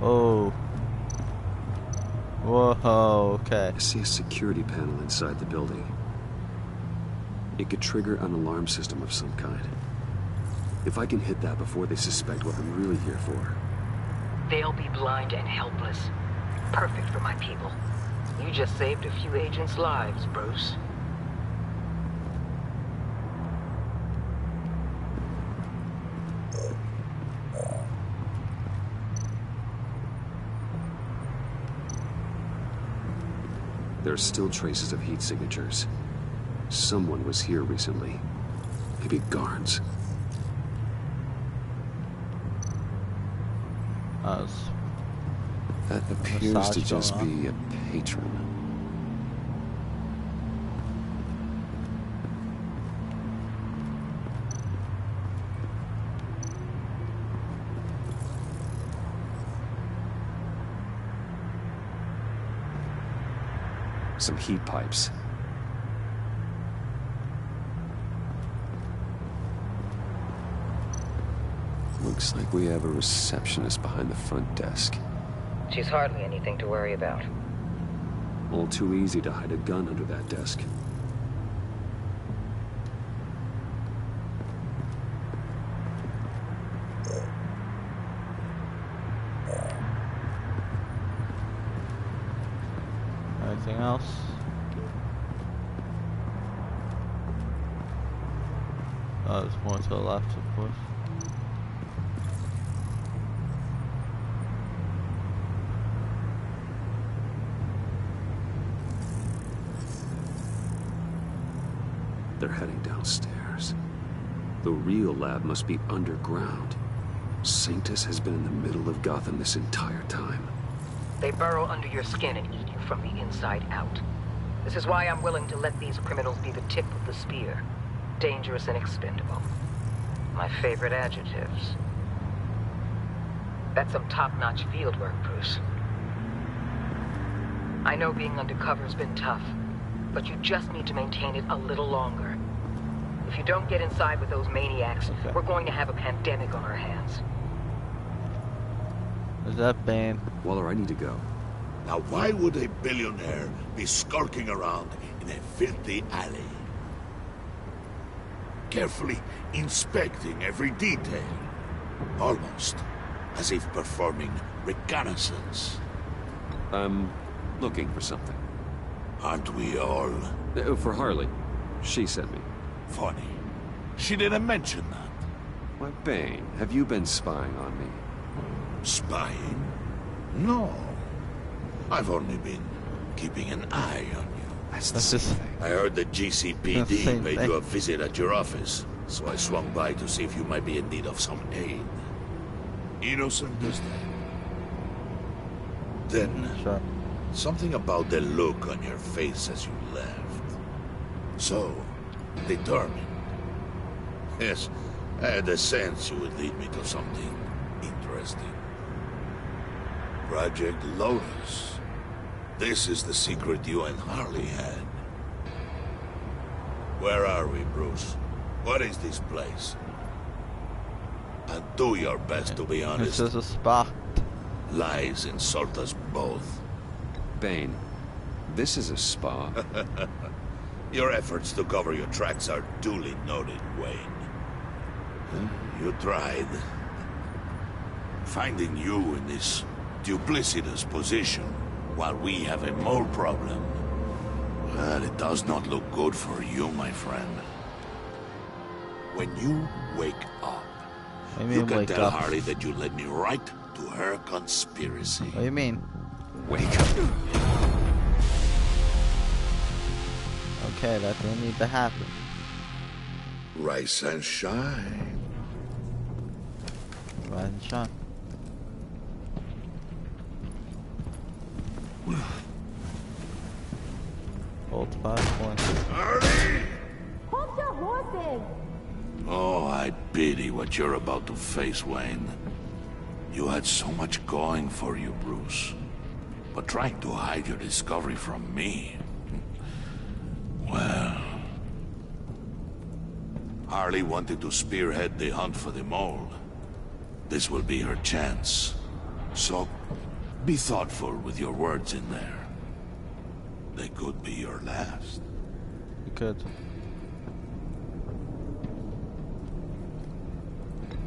Oh. Whoa, okay. I see a security panel inside the building. It could trigger an alarm system of some kind. If I can hit that before they suspect what I'm really here for. They'll be blind and helpless. Perfect for my people. You just saved a few agents' lives, Bruce. There are still traces of heat signatures. Someone was here recently. Maybe Garns. That appears to just be a patron. Some heat pipes. Looks like we have a receptionist behind the front desk. She's hardly anything to worry about. All too easy to hide a gun under that desk. Anything else? Oh, there's more to the left, of course. They're heading downstairs. The real lab must be underground. Sanctus has been in the middle of Gotham this entire time. They burrow under your skin and eat you from the inside out. This is why I'm willing to let these criminals be the tip of the spear. Dangerous and expendable. My favorite adjectives. That's some top-notch field work, Bruce. I know being undercover's been tough, but you just need to maintain it a little longer. If you don't get inside with those maniacs, we're going to have a pandemic on our hands. Is that Bane? Waller, I need to go. Now why would a billionaire be skulking around in a filthy alley? Carefully inspecting every detail. Almost as if performing reconnaissance. I'm looking for something. Aren't we all? For Harley. She sent me. Funny. She didn't mention that. Why, Bane, have you been spying on me? Spying? No. I've only been keeping an eye on you. That's the same thing. I heard the GCPD paid you a visit at your office, so I swung by to see if you might be in need of some aid. Innocent as that. Then, something about the look on your face as you left. So, determined. Yes, I had a sense you would lead me to something interesting. Project Lotus. This is the secret you and Harley had. Where are we, Bruce? What is this place? And do your best to be honest. This is a spot. Lies insult us both. Bane, this is a spa. Your efforts to cover your tracks are duly noted, Wayne. You tried. Finding you in this duplicitous position while we have a mole problem. Well, it does not look good for you, my friend. When you wake up, you can tell Harley that you led me right to her conspiracy. What do you mean? Wake up. Okay, that didn't need to happen. Rise and shine. Rise and shine. Hold 5 points. Hold your horses! Oh, I pity what you're about to face, Wayne. You had so much going for you, Bruce. But trying to hide your discovery from me... Well... Harley wanted to spearhead the hunt for the mole. This will be her chance. So, be thoughtful with your words in there. They could be your last. You could.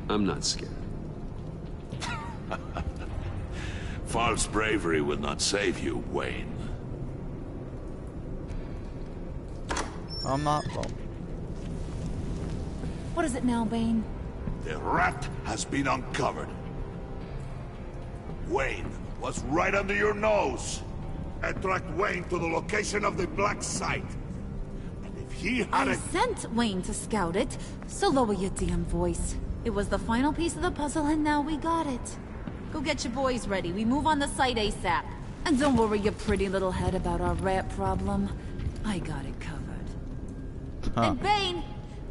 I'm not scared. False bravery will not save you, Wayne. I'm not wrong. What is it now, Bane? The rat has been uncovered. Wayne was right under your nose. I tracked Wayne to the location of the black site. And if he had I sent Wayne to scout it, so lower your damn voice. It was the final piece of the puzzle and now we got it. Go get your boys ready. We move on the site ASAP. And don't worry your pretty little head about our rat problem. I got it covered. And Bane,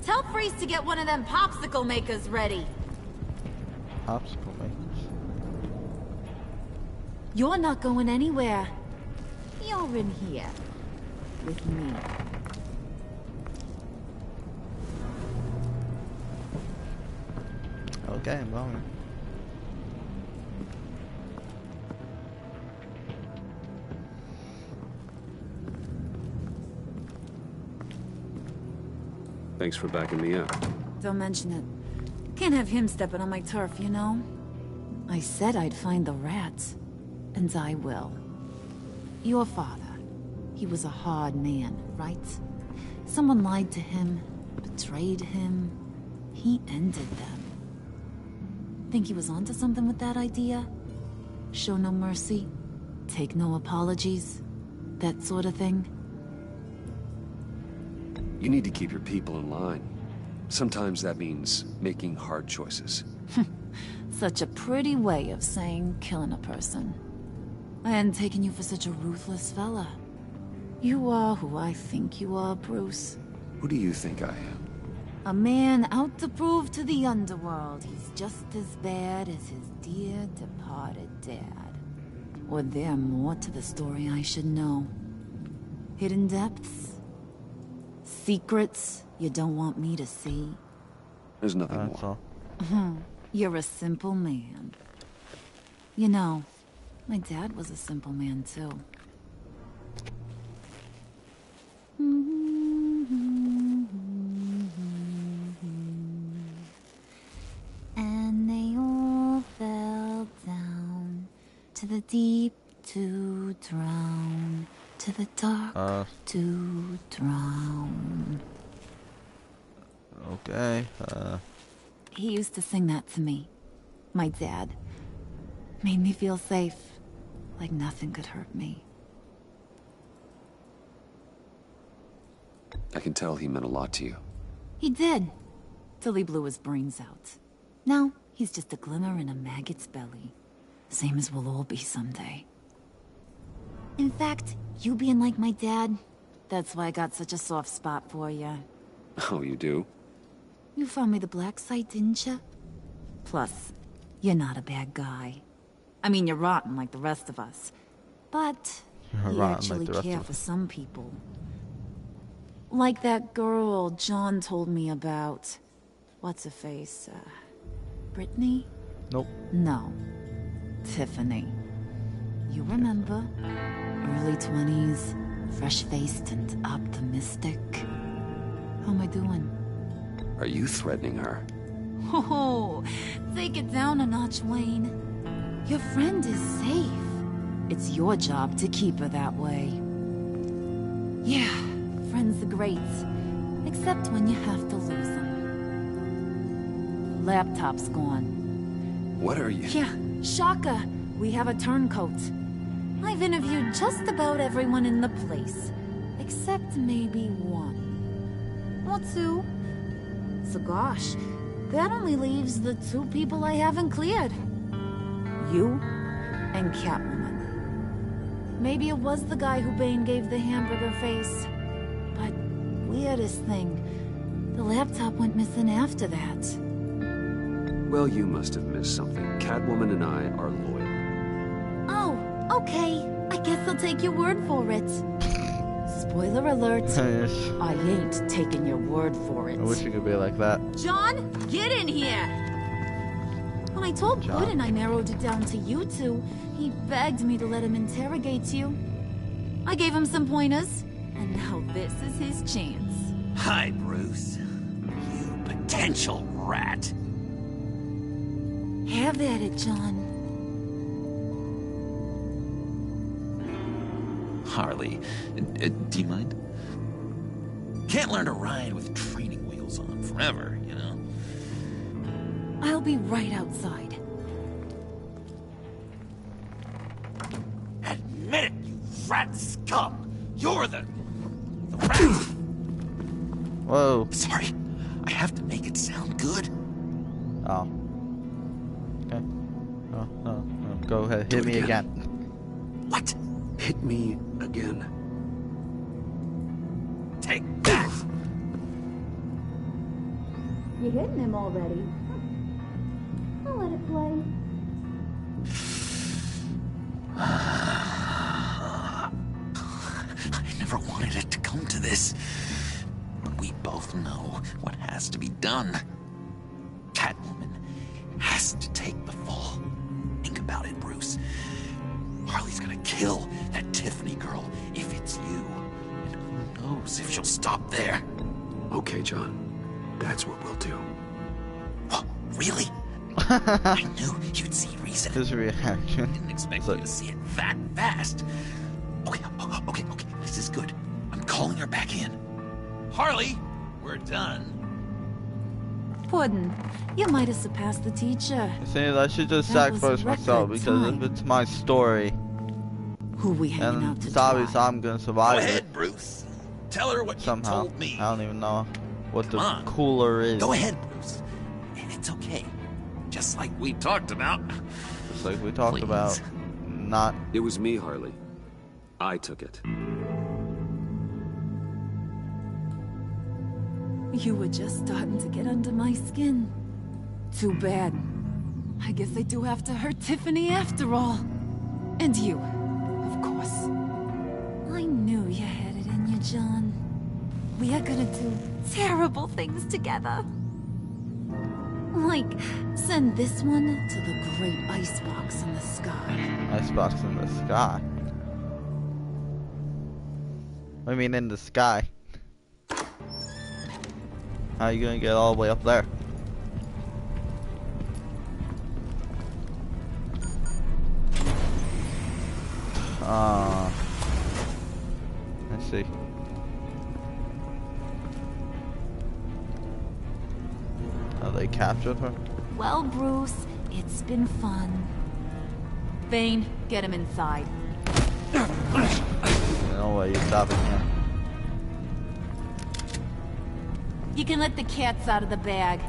tell Freeze to get one of them popsicle makers ready. Popsicle makers? You're not going anywhere. You're in here. With me. Okay, well. Thanks for backing me up. Don't mention it. Can't have him stepping on my turf, you know? I said I'd find the rats. And I will. Your father. He was a hard man, right? Someone lied to him, betrayed him. He ended them. Think he was onto something with that idea? Show no mercy? Take no apologies? That sort of thing? You need to keep your people in line. Sometimes that means making hard choices. Such a pretty way of saying killing a person. I hadn't taken you for such a ruthless fella. You are who I think you are, Bruce. Who do you think I am? A man out to prove to the underworld he's just as bad as his dear departed dad. Or there more to the story I should know. Hidden depths? Secrets you don't want me to see? There's nothing more. You're a simple man. You know, my dad was a simple man too. And they all fell down to the deep to drown, to the dark to drown. Okay, He used to sing that to me. My dad. Made me feel safe. Like nothing could hurt me. I can tell he meant a lot to you. He did. Till he blew his brains out. Now, he's just a glimmer in a maggot's belly. Same as we'll all be someday. In fact, you being like my dad, that's why I got such a soft spot for you. Oh, you do? You found me the black site, didn't you? Plus, you're not a bad guy. I mean, you're rotten like the rest of us. But you actually care for some people. Like that girl John told me about. What's her face? Brittany? Nope. No. Tiffany. You remember? Early 20s, fresh-faced and optimistic. How am I doing? Are you threatening her? Oh, take it down a notch, Wayne. Your friend is safe. It's your job to keep her that way. Yeah, friends are great. Except when you have to lose them. Laptop's gone. What are you? Yeah, shocker. We have a turncoat. I've interviewed just about everyone in the place. Except maybe one. Or two. So gosh, that only leaves the two people I haven't cleared. You and Catwoman. Maybe it was the guy who Bane gave the hamburger face. But weirdest thing, the laptop went missing after that. Well, you must have missed something. Catwoman and I are loyal. Oh, okay. I guess I'll take your word for it. Spoiler alert. I ain't taking your word for it. I wish you could be like that. John, get in here! When I told Puddin' I narrowed it down to you two, he begged me to let him interrogate you. I gave him some pointers, and now this is his chance. Hi, Bruce. You potential rat. Have at it, John. Harley, do you mind? Can't learn to ride with training wheels on forever, you know? I'll be right outside. Admit it, you rat scum! You're the rat! Whoa. Sorry, I have to make it sound good. Oh. Okay. No. Go ahead, hit me again. What? Hit me again. Take that! You hitting him already? I'll let it play. I never wanted it to come to this. We both know what has to be done. Catwoman to take the fall. Think about it, Bruce. Harley's gonna kill that Tiffany girl if it's you. And who knows if she'll stop there. Okay, John. That's what we'll do. What? Really? I knew you'd see reason. His reaction. I didn't expect you to see it that fast. Okay. This is good. I'm calling her back in. Harley, we're done. Puddin', you might have surpassed the teacher. See, I should just That was sacrifice myself record because time. if it's my story, Who we hanging and out to it's obvious dry? I'm gonna survive Go ahead, it Bruce. Tell her what somehow. you told me. I don't even know what Come the on. cooler is. Go ahead, Bruce. It's okay. Just like we talked about. Just like we talked about. Not. It was me, Harley. I took it. You were just starting to get under my skin. Too bad. I guess I do have to hurt Tiffany after all. And you, of course. I knew you had it in you, John. We are gonna do terrible things together. Like, send this one to the great icebox in the sky. Icebox in the sky. I mean, in the sky. How are you gonna get all the way up there? Let's see. Oh, they captured her? Well, Bruce, it's been fun. Vane, get him inside. No way, you're stopping him. You can let the cats out of the bag.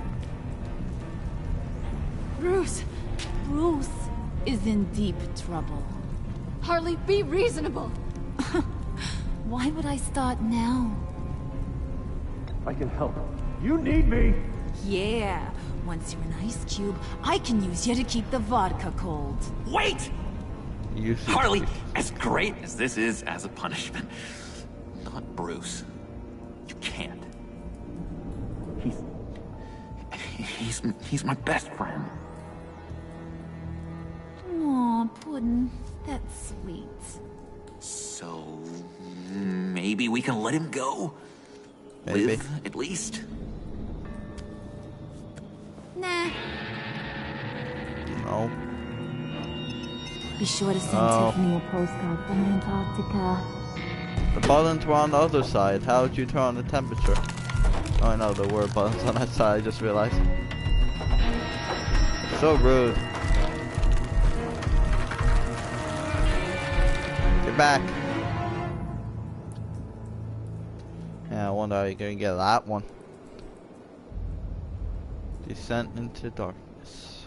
Bruce is in deep trouble. Harley, be reasonable. Why would I start now? I can help. You need me! Yeah, once you're an ice cube, I can use you to keep the vodka cold. Wait! You Harley, as great as this is as a punishment, not Bruce. You can't. He's my best friend. Aw, Puddin', that's sweet. So maybe we can let him go? Maybe. Live, at least? Nah. No. Be sure to send Oh. Tiffany a postcard from Antarctica. The buttons were on the other side. How would you turn on the temperature? Oh, I know there were buttons on that side. I just realized. So rude. Get back. Yeah, I wonder how you're gonna get that one. Descent into darkness.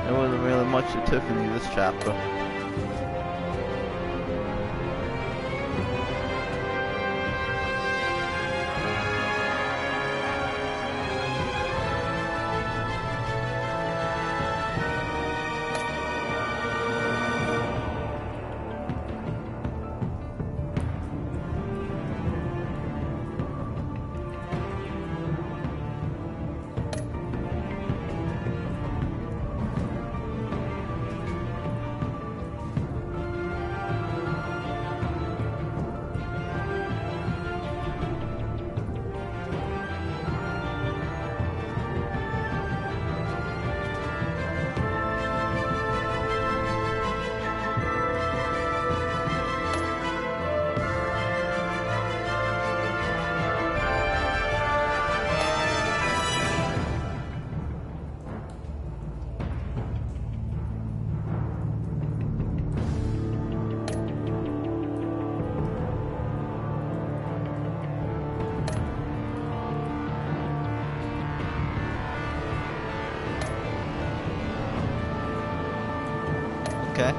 There wasn't really much to Tiffany this chapter. Okay.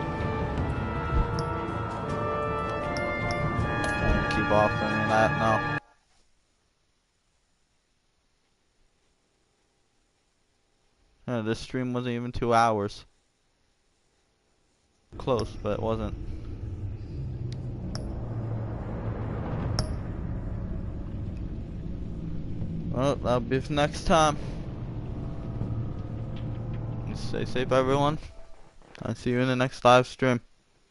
Keep off any of that now. Yeah, this stream wasn't even 2 hours. Close, but it wasn't. Well, that'll be for next time. Stay safe, everyone. I'll see you in the next live stream.